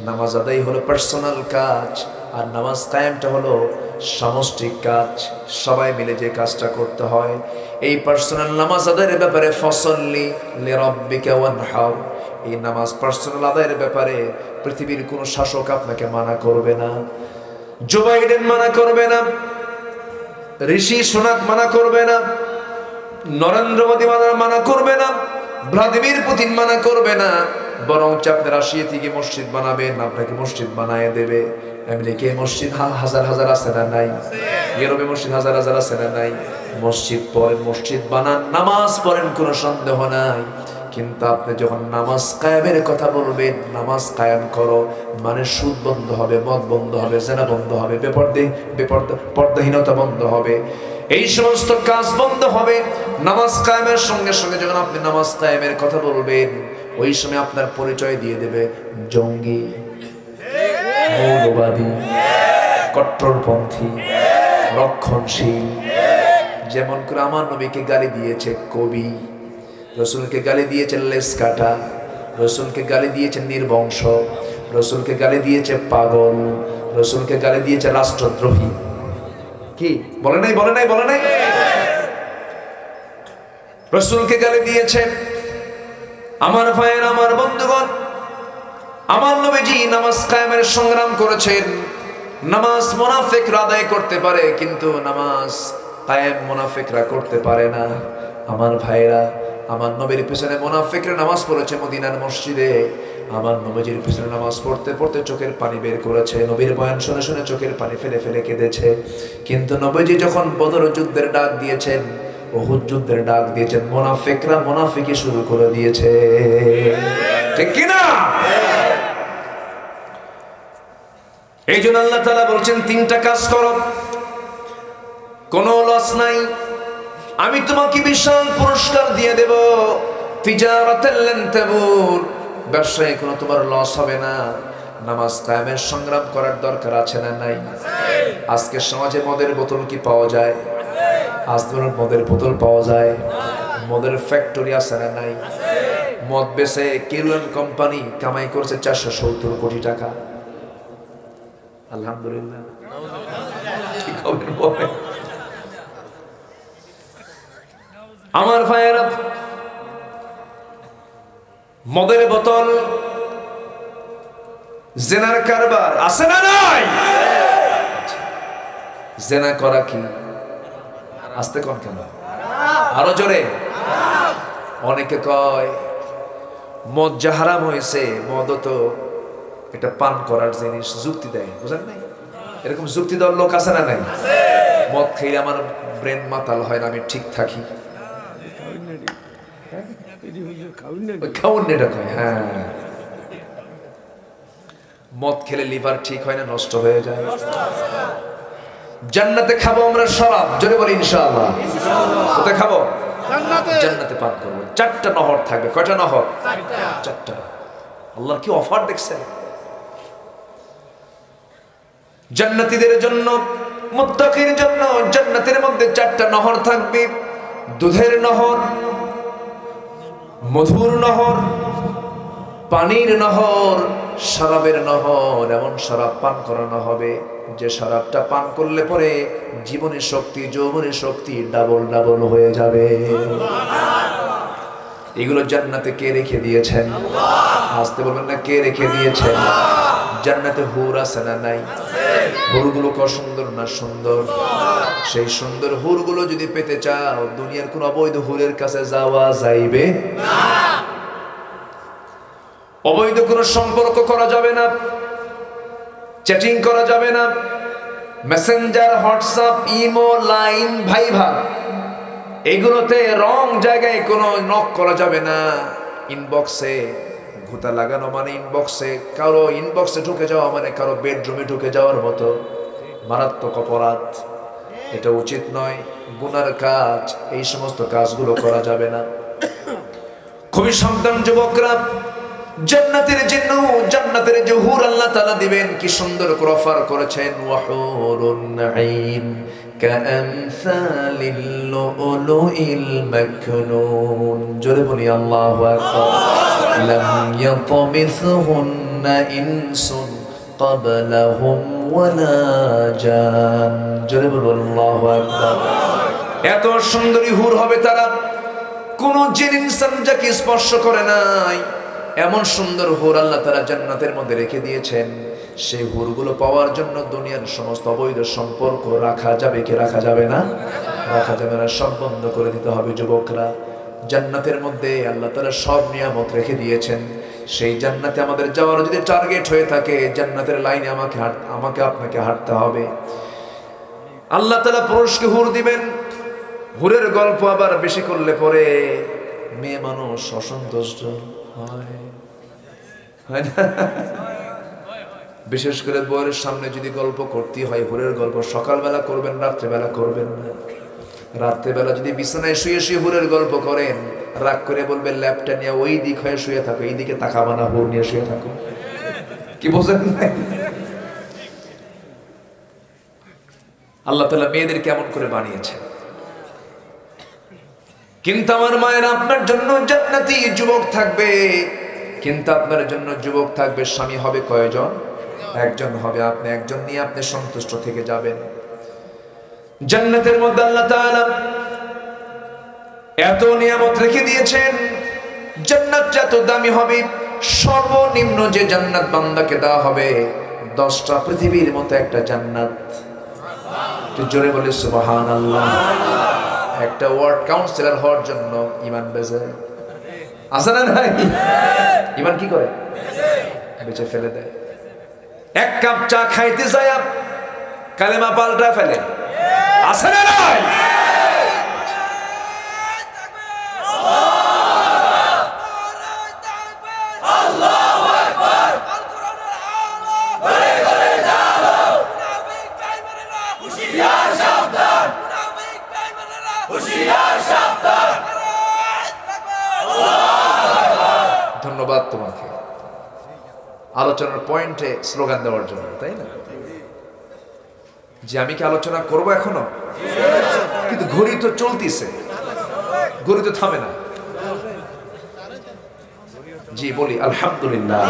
নামাজ আদায় হলো পার্সোনাল কাজ, আর নামাজ কায়েমটা হলো সামষ্টিক কাজ, সবাই মিলে যে কাজটা করতে হয়। এই পার্সোনাল নামাজ আদায়ের ব্যাপারে ফসল্লি লিরাব্বিকা ওয়ানহার, এই নামাজ পার্সোনাল আদায়ের ব্যাপারে পৃথিবীর কোনো শাসক আপনাকে মানা করবে না। জো বাইডেন মানা করবে না, ঋষি সুনাক মানা করবে না, নরেন্দ্র মোদী মানা করবে না, ভ্লাদিমির পুতিন মানা করবে না। বরং আপনি রাশিয়া থেকে মসজিদ বানাবেন, আপনাকে মসজিদ বানায় দেবে। আমেরিকায় মসজিদ হাজার হাজার আছে না নাই? ইউরোপে মসজিদ হাজার হাজার আছে না নাই? মসজিদ পড়েন, মসজিদ বানান, নামাজ পড়েন, কোনো সন্দেহ নাই। কিন্তু আপনি যখন নামাজ কায়েমের কথা বলবেন, নামাজ কায়েম করো মানে সুদ বন্ধ হবে, মদ বন্ধ হবে, জেনা বন্ধ হবে, পর্দাহীনতা বন্ধ হবে, এই সমস্ত কাজ বন্ধ হবে। নামাজ কায়েমের সঙ্গে সঙ্গে যখন আপনি নামাজ কায়েমের কথা বলবেন, ওই সময় আপনার পরিচয় দিয়ে দেবে জঙ্গি, মৌলবাদী, কট্টরপন্থী, রক্ষণশীল। যেমন করে আমার নবীকে গালি দিয়েছে কবি, রসুলকে গালি দিয়েছেন লেস কাটা, রসুলকে গালি দিয়েছেন নির্বংশ, রসুলকে গালি দিয়েছে পাগল, রসুলকে গালি দিয়েছে রাষ্ট্রদ্রোহী। কি বলে নাই? বলে নাই? বলে নাই? রাসূলকে গালি দিয়েছেন। আমার ভাইয়ের, আমার বন্ধুগণ, আমার নবীজি নামাজ কায়েমের সংগ্রাম করেছেন। নামাজ মুনাফিকরা আদায় করতে পারে, কিন্তু নামাজ কায়েম মুনাফিকরা করতে পারে না। আমার ভাইরা, আমার নবীর পিছনে মুনাফিকরা নামাজ পড়েছে মদিনার মসজিদে। আমার নবীজির পিছনে নামাজ পড়তে পড়তে চোখের পানি বের করেছে, নবীর বয়ান শুনে শুনে চোখের পানি ফেলে ফেলে কেঁদেছে। কিন্তু নবীজি যখন বদর যুদ্ধের ডাক দিয়েছেন, উহুদ যুদ্ধের ডাক দিয়েছেন, মুনাফিকরা মুনাফিকি শুরু করে দিয়েছে। ঠিক কি না? এই জন্য আল্লাহ তাআলা বলছেন, তিনটা কাজ করো, কোনো লস নাই। আমি তোমাকে বিশাল পুরস্কার দিয়ে দেব। তিজারাতাল লান তাবুর, ব্যবসায় কোনো তোমার লস হবে না। নামাজ কায়েমের সংগ্রাম করার দরকার আছে না নাই? আজকে সমাজে মদের বোতল কি পাওয়া যায়? আজকে মদের বোতল পাওয়া যায়। মদের ফ্যাক্টরি আছে না নাই? মদ বেচে কিরুয়ান কোম্পানি কামাই করছে 470 কোটি টাকা। আলহামদুলিল্লাহ। কি খবর বলেন আমার ভাইয়েরা? মদের বোতল, জেনার কারবার আছে না নাই? জেনা করা কি? আস্তে কোন কেন? আরো জোরে। অনেকে কয় মদ যা হারাম হয়েছে, মদ তো এটা পান করার জিনিস, যুক্তি দেয়। বুঝেন নাই? এরকম যুক্তি দেওয়ার লোক আছে না নাই? মদ খেয়ে আমার ব্রেন মাতাল হয় না, আমি ঠিক থাকি। হ্যাঁ, মদ খেলে লিভার ঠিক হয় না, নষ্ট হয়ে যায়। জান্নাতে খাবো আমরা শরাব, জোরে বলি ইনশাআল্লাহ। কোথায় খাবো? জান্নাতে পান করবো। 4টা নহর থাকবে। কয়টা নহর? 4টা। আল্লাহর কি অফার দেখছেন জান্নাতীদের জন্য, মুত্তাকির জন্য। জান্নাতের মধ্যে 4টা নহর থাকবে। দুধের নহর, মধুর নহর, পানির নহর, শরাবের নহর। এমন শরাব পান করানো হবে যে শরাবটা পান করলে পরে জীবনের শক্তি, যৌবনের শক্তি ডাবল ডাবল হয়ে যাবে। এগুলো জান্নাতে কে রেখে দিয়েছেন? আসতে বলবেন না, কে রেখে দিয়েছেন? জান্নাতে হুর আছে না নাই? হুরগুলো কত সুন্দর না সুন্দর। সেই সুন্দর হুরগুলো যদি পেতে চাও, দুনিয়ার কোন অবৈধ হুরের কাছে যাওয়া যাইবে না। অবৈধ কোনো সম্পর্ক করা যাবে না, চ্যাটিং করা যাবে না। Messenger, WhatsApp, imo, line, viva, এগুলোতে রং জায়গায় কোনো নক করা যাবে না। ইনবক্সে ঘুতা লাগানো মানে ইনবক্সে, কারো ইনবক্সে ঢুকে যাওয়া মানে কারো বেডরুমে ঢুকে যাওয়ার মতো মারাত্মক অপরাধ। এটা উচিত নয়, গুনার কাজ। এই সমস্ত কাজগুলো করা যাবে না। খুবই সাবধান যুবকরা। জান্নাতের জন্য, জান্নাতের যে হুর আল্লাহ তাআলা দিবেন, কি সুন্দর করে অফার করেছেন। ওয়াহুরুন আইন কাআমসালিল লুলুইল মাকনুন। জোরে বলি আল্লাহু আকবার। লাম ইয়াতমিসহুন্না ইনসুন ক্বাবলাহুম ওয়ালা জান। জোরে বলি আল্লাহু আকবার। এত সুন্দরী হুর হবে তারা, কোন জিন ইনসান যাকে স্পর্শ করে নাই। এমন সুন্দর হুর আল্লাহ তাআলা জান্নাতের মধ্যে রেখে দিয়েছেন। সেই হুরগুলো পাওয়ার জন্য দুনিয়ার সমস্ত অবৈধ সম্পর্ক রাখা যাবে কি রাখা যাবে না? রাখা যাবে না, সব বন্ধ করে দিতে হবে যুবকরা। জান্নাতের মধ্যে আল্লাহ তাআলা সব নিয়ামত রেখে দিয়েছেন। সেই জান্নাতে আমাদের যাওয়ার যদি টার্গেট হয়ে থাকে, জান্নাতের লাইনে আমাকে আপনাকে হাঁটতে হবে। আল্লাহ তাআলা পুরুষকে হুর দিবেন। হুরের গল্প আবার বেশি করলে পরে মেয়ে মানুষ অসন্তুষ্ট হয় না? বিশেষ করে বউয়ের সামনে যদি গল্প করতে হয় হুরের গল্প, সকালবেলা করবেন, রাত্রেবেলা করবেন না। রাত্রেবেলা যদি বিছানায় শুয়ে শুয়ে হুরের গল্প করেন, রাগ করে বলবেন ল্যাপটা নিয়ে ওই দিক হয়ে শুয়ে থাকো, এই দিকে তাকাবা না, হুর নিয়ে শুয়ে থাকো। কি বোঝেন না? আল্লাহ তাআলা মেয়েদের কেমন করে বানিয়েছে। কিন্তু আমার মায়ের, আপনার জন্য জান্নাতি যুবক থাকবে, কিন্তু আপনার জন্য যুবক থাকবে, স্বামী হবে কয়জন? একজন হবে। আপনি একজন নিয়ে আপনি সন্তুষ্ট থেকে যাবেন। জান্নাতের মধ্যে আল্লাহ তাআলা এত নিয়ামত রেখে দিয়েছেন, জান্নাত এত দামি হবে, সর্বনিম্ন যে জান্নাত বান্দাকে দেওয়া হবে 10টা পৃথিবীর মতো একটা জান্নাত। জোরে বলে সুবহানাল্লাহ। একটা ওয়ার্ড কাউন্সিলর হওয়ার জন্য ইমান বেচে, আছে না নাই? ইমান কি করে? বেচে ফেলে দেয়। এক কাপ চা খাইতে যায় কালেমা পাল্টা ফেলে, আছে না নাই? ধন্যবাদ তোমাকে আলোচনার পয়েন্টে স্লোগান দেওয়ার জন্য, তাই না? যে আমি কি আলোচনা করব এখনো? কিন্তু ঘড়ি তো চলতিছে, ঘড়ি তো থামে না। জি বলি আলহামদুলিল্লাহ।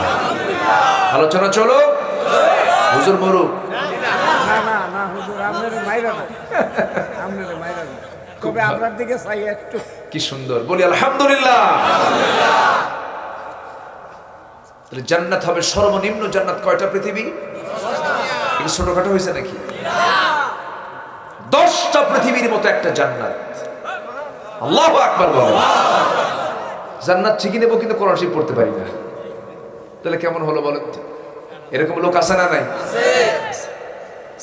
আলোচনা চলো, হুজুর মরুক। কি সুন্দর বলি আলহামদুলিল্লাহ। জান্নাত হবে সর্বনিম্ন জান্নাত কয়টা পৃথিবী? এটা ছোটখাটো হয়েছে নাকি? 10টা পৃথিবীর মতো একটা জান্নাত। আল্লাহু আকবার বলো। জান্নাত ঠিকই নেবো কিন্তু কোরআন শরীফ পড়তে পারি না, তাহলে কেমন হলো বলেন তো? এরকম লোক আছে না নাই?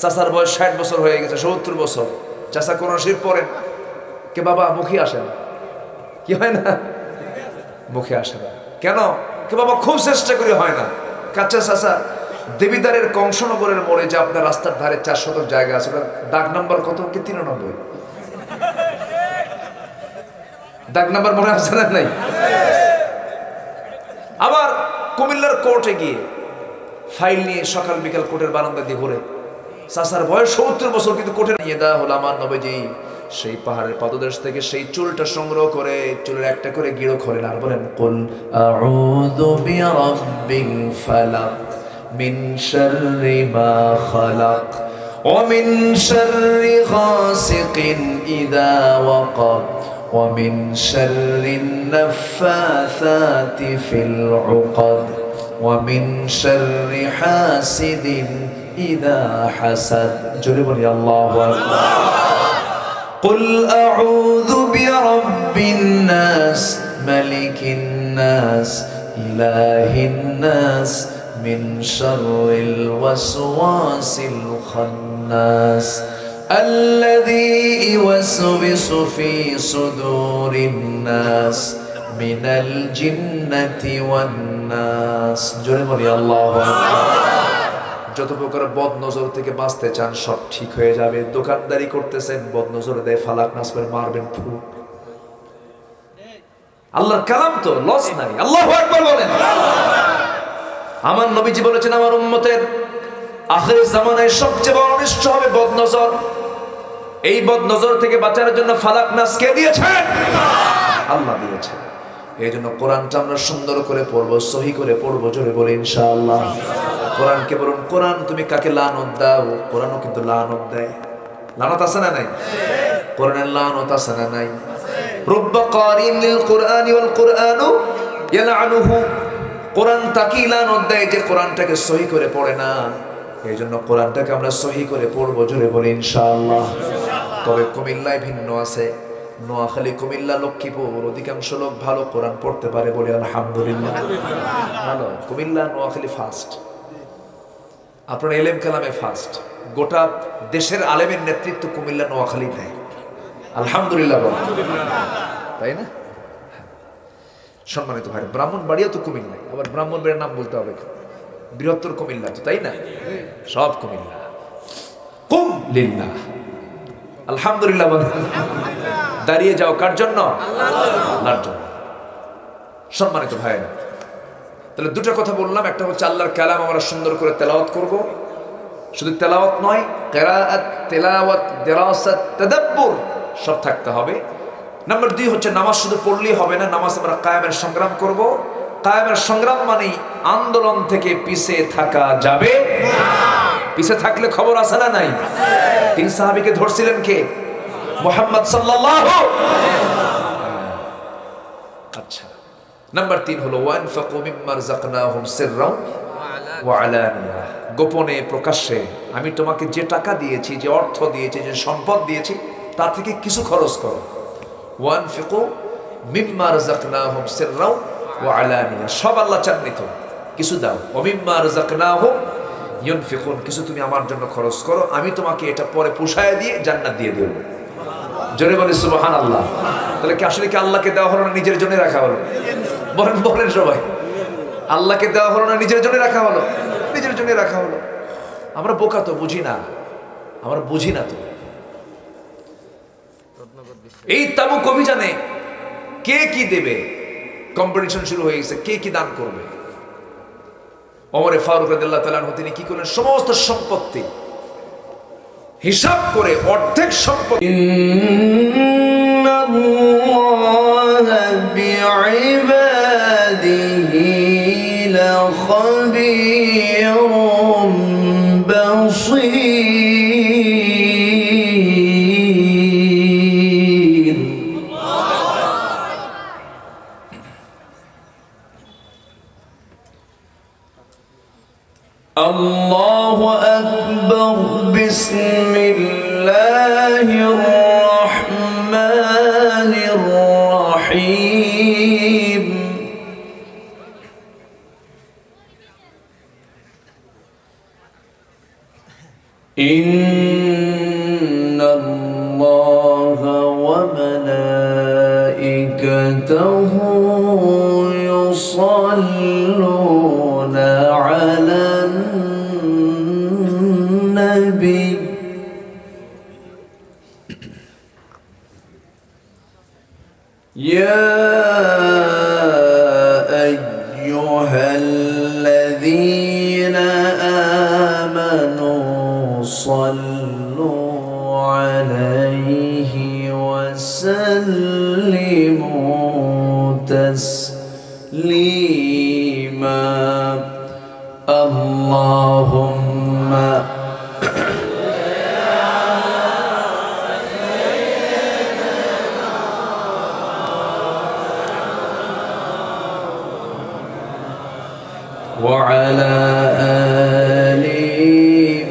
চাচার বয়স 60 বছর হয়ে গেছে, 70 বছর, চাচা কোরআন শরীফ পড়েন, কে বাবা মুখে আসে না। কি হয় না? মুখে আসে না কেন? কে বাবা খুব চেষ্টা করে হয় না। কাচ্চা চাচা দেবিদারের কংসনগরের মোড়ে যে আপনার রাস্তার ধারে 4 শতক জায়গা আছে, দাগ নাম্বার কত? কি 93? দাগ নাম্বার মনে আছে না নাই? আবার কুমিল্লার কোর্টে গিয়ে ফাইল নিয়ে সকাল বিকাল কোর্টের বারান্দা দিয়ে ঘুরে, চাচার বয়স 70 বছর, কিন্তু কোর্টে নিয়ে দেওয়া হলো আমার নবীজি সেই পাহাড়ের পাদদেশ থেকে সেই চুলটা সংগ্রহ করে চুলের একটা করে গিড়ো খোলেন আর বলেন, কুল আউযু বিরাব্বিল ফালাক মিন শাররি মা খালাক ওয়া মিন শাররি গাসিকিন ইযা ওয়াকাব ওয়া মিন শাররিন নাফাসাতি ফিল উকাদ ওয়া মিন শাররি হাসিদিন ইযা হাসাদ। জোরে বলি আল্লাহু আকবার। قل أعوذ برب الناس ملك الناس إله الناس من شر الوسواس الخناس الذي يوسوس في صدور الناس من الجنة والناس। জোরে বলি আল্লাহু আকবার। যত প্রকার বদ নজর থেকে বাঁচতে চান সব ঠিক হয়ে যাবে। দোকানদারি করতেছেন, বদ নজরে দেয়, ফালাক নাস করে মারবেন ফু। আল্লাহর কালাম তো লস নাই। আল্লাহু আকবার বলেন। আমার নবীজি বলেছেন আমার উম্মতের আখির জামানায় সবচেয়ে বড় অনিষ্ট হবে বদ নজর। এই বদ নজর থেকে বাঁচার জন্য ফালাক নাস কে দিয়েছেন? আল্লাহ দিয়েছেন। এই জন্য কোরআনটা আমরা সুন্দর করে পড়বো, সহি করে পড়বো। জোরে বলে ইনশাআল্লাহ। কোরআনকে বলুন, কোরআন তুমি কাকে লানত দাও? কোরআনও কিন্তু লানত দেয়। লানত আছে না নাই? কোরআনের লানত আছে না নাই? রুব্বা কারিন লিল কুরআনি ওয়াল কুরআনু ইয়ালআনুহু। কোরআন তাকে লানত দেয় যে কোরআনটাকে সহি করে পড়ে না। এই জন্য কোরআনটাকে আমরা সহি করে পড়বো। জোরে বলে ইনশাআল্লাহ। তবে কুমিল্লায় ভিন্ন আছে, নোয়াখালী, কুমিল্লা, লক্ষ্মীপুর অধিকাংশ লোক ভালো কোরআন পড়তে পারে বলে আলহামদুলিল্লাহ। ভালো কুমিল্লা, নোয়াখালী ফার্স্ট। আপনার এলেম কালামে ফার্স্ট। গোটা দেশের আলেমের নেতৃত্ব কুমিল্লা, নোয়াখালী দেয়। আলহামদুলিল্লাহ বল, তাই না? সম্মানিত ভাই, ব্রাহ্মণবাড়িয়া তো কুমিল্লায়, আবার ব্রাহ্মণবাড়ির নাম বলতে হবে, বৃহত্তর কুমিল্লা তো, তাই না? সব কুমিল্লা। কুম লিল্লাহ। আলহামদুলিল্লাহ বল। দাঁড়িয়ে যাও কার জন্য? আল্লাহর জন্য। সম্মানিত ভাইরা, তাহলে দুটো কথা বললাম। একটা হচ্ছে আল্লাহর কালাম আমরা সুন্দর করে তেলাওয়াত করব। শুধু তেলাওয়াত নয়, কিরাআত, তেলাওয়াত, দিরাসাত, তাদাব্বুর সব থাকতে হবে। নাম্বার 2 হচ্ছে নামাজ শুধু পড়লেই হবে না, নামাজ আমরা কায়েমের সংগ্রাম করব। কায়েমের সংগ্রাম মানে আন্দোলন থেকে পিছে থাকা যাবে না। পিছে থাকলে খবর আছে না নাই? 3 সাহাবীকে ধরছিলেন কে? মুহাম্মদ সাল্লাল্লাহু। আচ্ছা, নাম্বার 3 হলো ওয়ানফাকু মিম্মা রাযাকনাহুম সিররাও ওয়া আলানিয়া, গোপনে প্রকাশ্যে আমি তোমাকে যে টাকা দিয়েছি, যে অর্থ দিয়েছি, যে সম্পদ দিয়েছি, তা থেকে কিছু খরচ করো। ওয়ানফিকু মিম্মা রাযাকনাহুম সিররাও ওয়া আলানিয়া, সব আল্লাহ চাননি তো, কিছু দাও। ওয়া মিম্মা রাযাকনাহুম ইউনফিকুন, কিছু তুমি আমার জন্য খরচ করো, আমি তোমাকে এটা পরে পুষায় দিয়ে জান্নাত দিয়ে দেব। জোরে বলে সুবহানাল্লাহ। তাহলে কি আসলে কি আল্লাহকে দেওয়া হলো না নিজের জন্য রাখা হলো? বলেন বলেন সবাই, আল্লাহকে দেওয়া হলো না নিজের জন্য রাখা হলো? নিজের জন্য রাখা হলো। আমরা বোকা তো, বুঝি না, আমরা বুঝি না তো। এই তাবুক অভিযানে কে কি দেবে কম্পিটিশন শুরু হয়ে গেছে, কে কি দান করবে। ওমর ফারুক রাদিয়াল্লাহু তাআলা আনহু তিনি কি করলেন, সমস্ত সম্পত্তি হিসাব করে অর্ধেক সম্পত্তি ইন্নাল্লাহা বিইবাদিহি লাখাবীরুম বাসীর। আল্লাহু আকবার। বিসমিল্লাহির রাহমানির রাহিম। ইন্নাল্লাহা ওয়া মালাইকাতাহু ইউসাল্লুনা আলান নবী। يا أيها الذين آمنوا صلوا عليه وسلموا تسليما. اللهم وعلى آله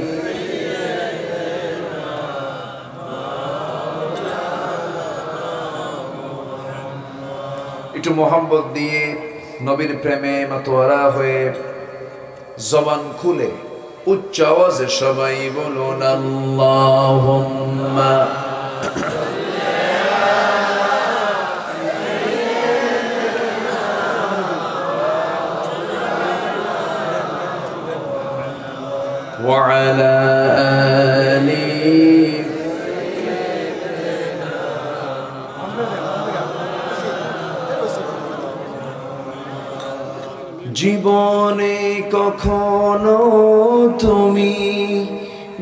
একটু মোহাম্মত দিয়ে নবীর প্রেমে মাতোয়ারা হয়ে জবান খুলে উচ্চ আওয়াজে সবাই বলুন আল্লাহুম্মা وعلى آله জীবনে কখনো তুমি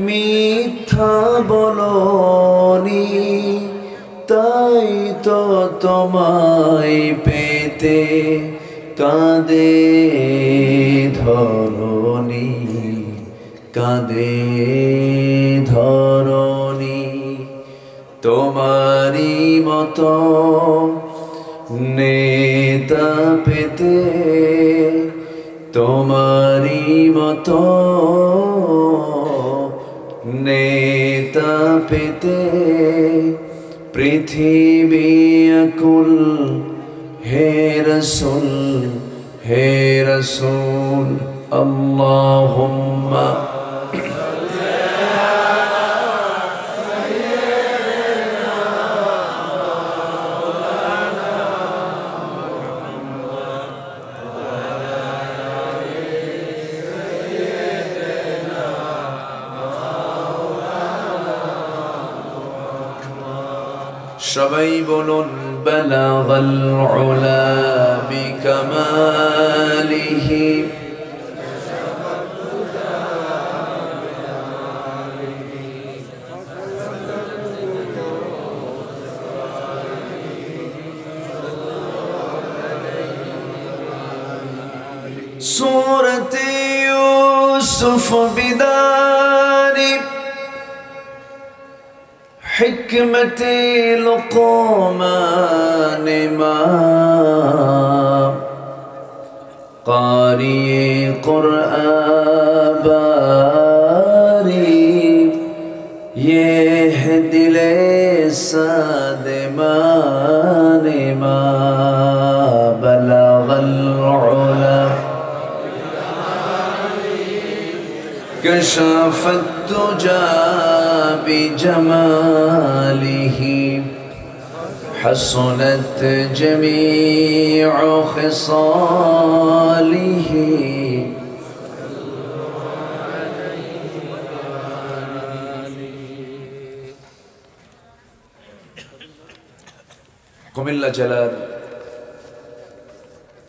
মিথ্যা বলনি, তাই তো তোমায় পেতে কাঁদে ধরণী, কাঁদে ধরণী। তোমারই মতো নেতা পেতে, তোমারই মতো নেতা পেতে পৃথিবী আকুল। হে রাসূল, হে রাসূল, আল্লাহুম্মা সবাই বলুন বালাগাল উলা বিকামালিহি সূরাতে ইউসুফ বিদারি حكمة لقمان ما قارئ قرآن باری یہ دل سادمان ما بلغ العلا كشف الدجى بجماله حسنت جميع خصاله কুমিল্লা জেলার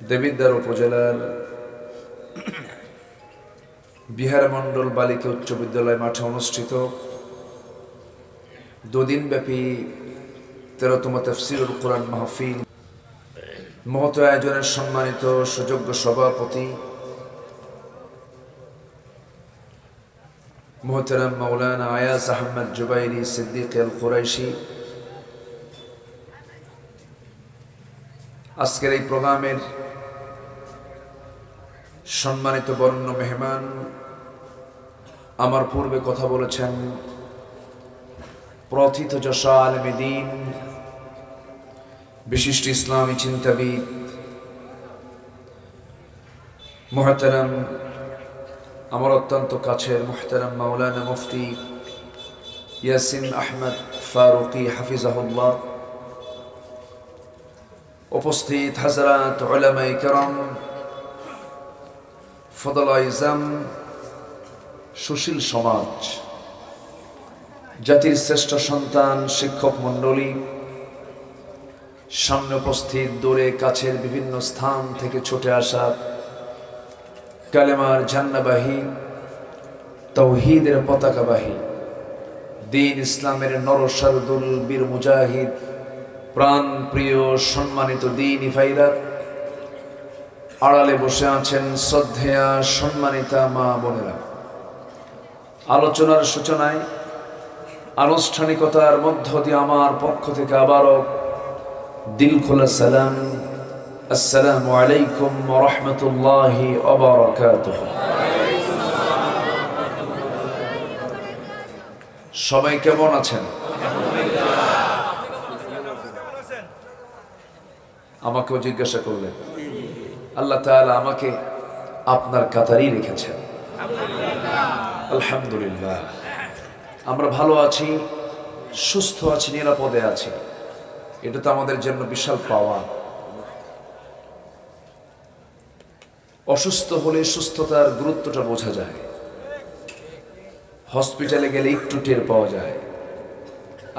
দেবিদ্বার উপজেলার বিহার মণ্ডল বালিকা উচ্চ বিদ্যালয় মাঠে অনুষ্ঠিত দুদিনব্যাপী 13তম তাফসীরুল কোরআন মাহফিল মহত আয়োজনের সম্মানিত সুযোগ্য সভাপতি মোহতারাম মাওলানা আয়াজ আহমদ জুবাইরি সিদ্দিক আল কুরাইশি, আজকের এই প্রোগ্রামের সম্মানিত বরেণ্য মেহমান, আমার পূর্বে কথা বলেছেন প্রথিতযশা আলেমে দ্বীন, বিশিষ্ট ইসলামী চিন্তাবিদ মুহতারাম, আমার অত্যন্ত কাছের মুহতারাম মাওলানা মুফতি ইয়াসিন আহমদ ফারুকি হাফিজাহুল্লাহ, উপস্থিত হযরত উলামায়ে কেরাম, ফদলায়ে ইজম, সুশীল সমাজ, জাতির শ্রেষ্ঠ সন্তান, শিক্ষক মণ্ডলী, সামনে উপস্থিত দূরে কাছের বিভিন্ন স্থান থেকে ছুটে আসা কালেমার ঝান্ডাবাহী, তাওহীদের পতাকাবাহী, দ্বীন ইসলামের নরসারদুল বীর মুজাহিদ, প্রাণ প্রিয় সম্মানিত দ্বীনি ভাইরা, আড়ালে বসে আছেন শ্রদ্ধেয়া সম্মানিতা মা বোনেরা, আলোচনার সূচনায় আনুষ্ঠানিকতার মধ্য দিয়ে আমার পক্ষ থেকে আবারও দিল খোলা সালাম, আসসালামু আলাইকুম ওয়া রাহমাতুল্লাহি ওয়া বারাকাতুহু। সবাই কেমন আছেন? আমাকেও জিজ্ঞাসা করলেন। আল্লাহ তাআলা আমাকে আপনার কাতারেই রেখেছেন, আলহামদুলিল্লাহ। আমরা ভালো আছি, সুস্থ আছি, নিরাপদে আছি, এটা তো আমাদের জন্য বিশাল পাওয়া। অসুস্থ হলে সুস্থতার গুরুত্বটা বোঝা যায়, হসপিটালে গেলে একটু টের পাওয়া যায়,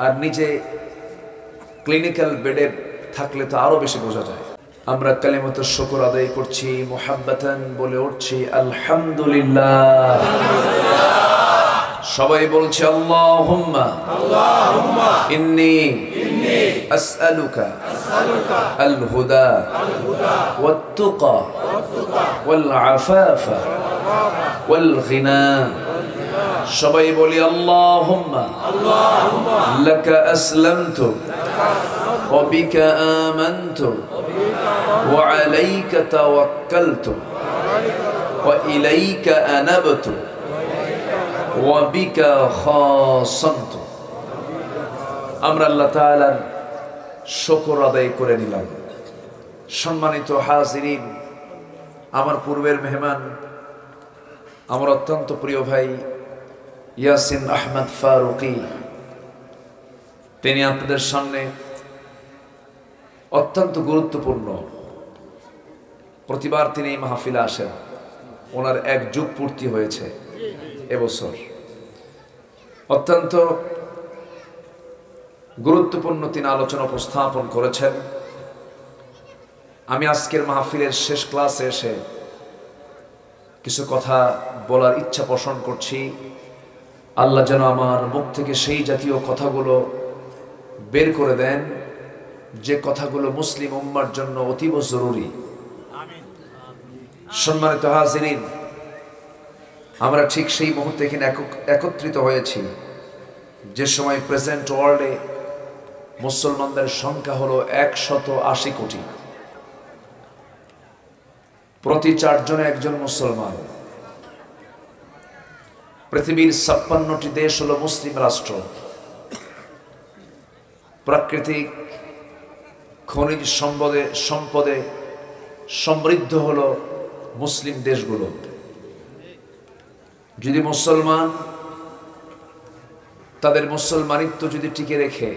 আর নিজে ক্লিনিক্যাল বেডে থাকলে তো আরো বেশি বোঝা যায়। আমরা কালিমাতুশ শুকর আদায় করছি, মুহাব্বাতান বলে উঠছি আলহামদুলিল্লাহ। সবাই বলছে আল্লাহুম্মা ইন্নী আসআলুকা আল হুদা ওয়াত তুকা ওয়াল আফাফা ওয়াল গিনা। সবাই বলি আল্লাহুম্মা লাকা আসলামতু ওয়া বিকা আমানতু ওয়া আলাইকা তাওয়াক্কালতু ওয়া ইলাইকা আনাবতু ওয়া বিকা খাসামতু। আমরা আল্লাহ তাআলার শুকর আদায় করে নিলাম। সম্মানিত হাজিরিন, আমার পূর্বের মেহমান, আমার অত্যন্ত প্রিয় ভাই ইয়াসিন আহমদ ফারুকি, তিনি আপনাদের সামনে অত্যন্ত গুরুত্বপূর্ণ, প্রতিবার তিনি এই মাহফিলে আসেন, ওনার এক যুগ পূর্তি হয়েছে এবছর। অত্যন্ত গুরুত্বপূর্ণ তিনি আলোচনা উপস্থাপন করেছেন। আমি আজকের মাহফিলের শেষ ক্লাসে এসে কিছু কথা বলার ইচ্ছা পোষণ করছি। আল্লাহ যেন আমার মুখ থেকে সেই জাতীয় কথাগুলো বের করে দেন যে কথাগুলো মুসলিম উম্মার জন্য অতীব জরুরি। সম্মানিত হাজিরিন, আমরা ঠিক সেই মুহূর্তে এখানে একত্রিত হয়েছি যে সময় প্রেজেন্ট ওয়ার্ল্ডে মুসলমানদের সংখ্যা হলো 180 কোটি, প্রতি 4 জনে একজন মুসলমান। পৃথিবীর 56টি দেশ হলো মুসলিম রাষ্ট্র। প্রাকৃতিক খনিজ সম্পদে সমৃদ্ধ হলো মুসলিম দেশগুলো। যদি মুসলমান তাদের মুসলমানিত্ব যদি টিকে রেখে,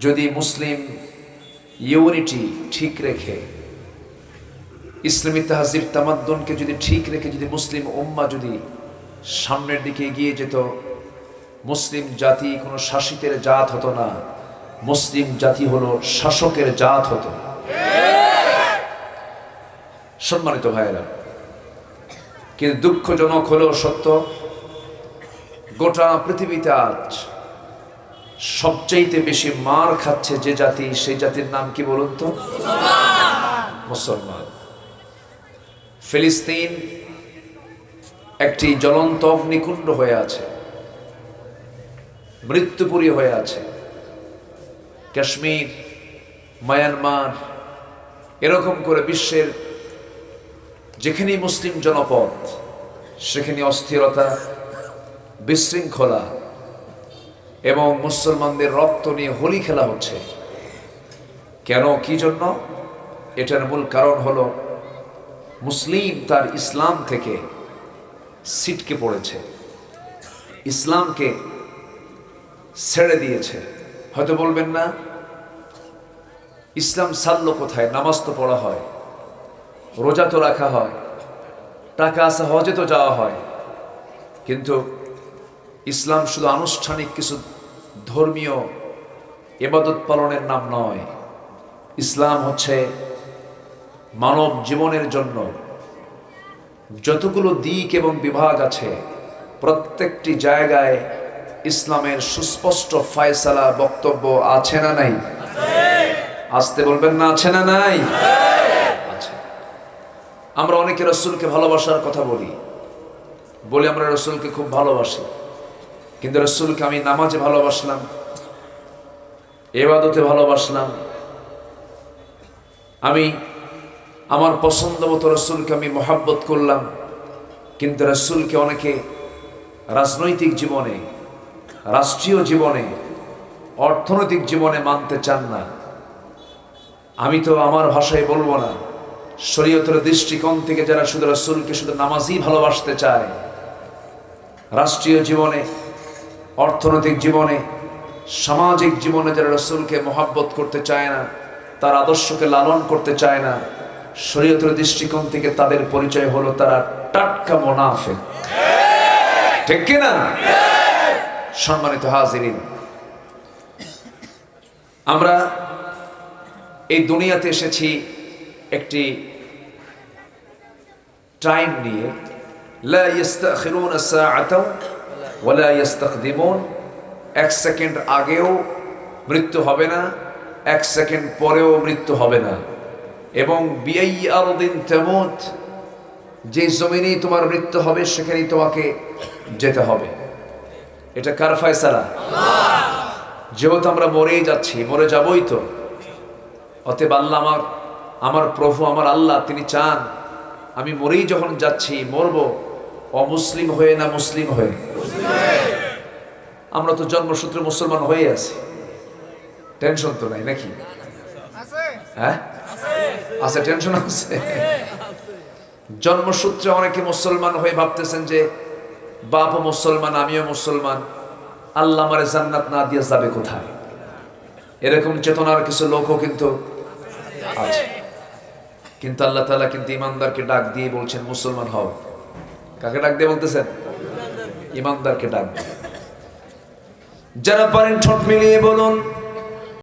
যদি মুসলিম ইউনিটি ঠিক রেখে, ইসলামী তাহজিব তামাদ্দুনকে যদি ঠিক রেখে, যদি মুসলিম উম্মাহ যদি সামনের দিকে এগিয়ে যেত, মুসলিম জাতি কোনো শাসিতের জাত হতো না, মুসলিম জাতি হলো শাসকের জাত হতো। সম্মানিত ভাইয়েরা, কিন্তু দুঃখজনক হলেও সত্য, গোটা পৃথিবীতে আজ সবচাইতে বেশি মার খাচ্ছে যে জাতি, সেই জাতির নাম কি বলুন তো? মুসলমান। ফিলিস্তিন একটি জ্বলন্ত অগ্নিকুণ্ড হয়ে আছে, মৃত্যুপুরী হয়ে আছে। কাশ্মীর, মায়ানমার, এরকম করে বিশ্বের যেখানেই মুসলিম জনপদ, সেখানে অস্থিরতা, বিশৃঙ্খলা এবং মুসলমানদের রক্ত নিয়ে হোলি খেলা হচ্ছে। কেন, কি জন্য? এটার মূল কারণ হলো মুসলিম তার ইসলাম থেকে ছিটকে পড়েছে, ইসলামকে ছেড়ে দিয়েছে। হয়তো বলবেন না, ইসলাম ছাড়লো কোথায়? নামাজ তো পড়া হয়, রোজা তো রাখা হয়, টাকা আছে, হজে তো যাওয়া হয়, কিন্তু ইসলাম শুধু আনুষ্ঠানিক কিছু ধর্মীয় ইবাদত পালনের নাম নয়। ইসলাম হচ্ছে মানব জীবনের জন্য যতগুলো দিক এবং বিভাগ আছে, প্রত্যেকটি জায়গায় ইসলামের সুস্পষ্ট ফয়সালা বক্তব্য আছে না নাই? আসতে বলবেন না, আছে না নাই? আছে। আমরা অনেকে রাসূলকে ভালোবাসার কথা বলি আমরা রাসূলকে খুব ভালোবাসি, কিন্তু রাসূলকে আমি নামাজে ভালোবাসলাম, ইবাদতে ভালোবাসলাম, আমি আমার পছন্দ মতো রাসূলকে আমি মহব্বত করলাম, কিন্তু রাসূলকে অনেকে রাজনৈতিক জীবনে, রাষ্ট্রীয় জীবনে, অর্থনৈতিক জীবনে মানতে চান না। আমি তো আমার ভাষায় বলবো না, শরীয়তের দৃষ্টিকোণ থেকে যারা শুধু রাসূলকে শুধু নামাজই ভালোবাসতে চায়, রাষ্ট্রীয় জীবনে, অর্থনৈতিক জীবনে, সামাজিক জীবনে যারা রাসূলকে মহব্বত করতে চায় না, তার আদর্শকে লালন করতে চায় না, শরীয়তের দৃষ্টিকোণ থেকে তাদের পরিচয় হলো তারা টাটকা মুনাফিক। ঠিক কি না? সম্মানিত হাজিরিন, আমরা এই দুনিয়াতে এসেছি একটি টাইম নিয়ে। লা ইস্তাখিরুনা সাআতাও ওয়া লা ইস্তাকদিমুন। 1 সেকেন্ড আগেও মৃত্যু হবে না, 1 সেকেন্ড পরেও মৃত্যু হবে না। এবং বিআই আরদিন তামুত, যে জমিনেই তোমার মৃত্যু হবে সেখানেই তোমাকে যেতে হবে। এটা কার ফয়সালা? যেহেতু আমরা মরেই যাচ্ছি, মরে যাবই তো, অতএব আল্লাহ আমার প্রভু, আমার আল্লাহ, তিনি চান আমি মরেই যখন যাচ্ছি, মরবো অমুসলিম হয়ে না মুসলিম হয়ে? আমরা তো জন্মসূত্রে মুসলমান হয়ে আছি, টেনশন তো নাই নাকি? হ্যাঁ আছে, টেনশন আছে। জন্মসূত্রে অনেকে মুসলমান হয়ে ভাবতেছেন যে বাপও মুসলমান, আমিও মুসলমান, আল্লাহ আমারে জান্নাত না দিয়ে যাবে কোথায়? এরকম চেতনার কিছু লোকও কিন্তু আছে। কিন্তু আল্লাহ তাআলা কিন্তু ইমানদারকে ডাক দিয়ে বলছেন মুসলমান হও। কাকে ডাক দিয়ে বলতেছেন? ইমানদারকে ডাক দিয়ে। যারা পারেন ঠোঁট মিলিয়ে বলুন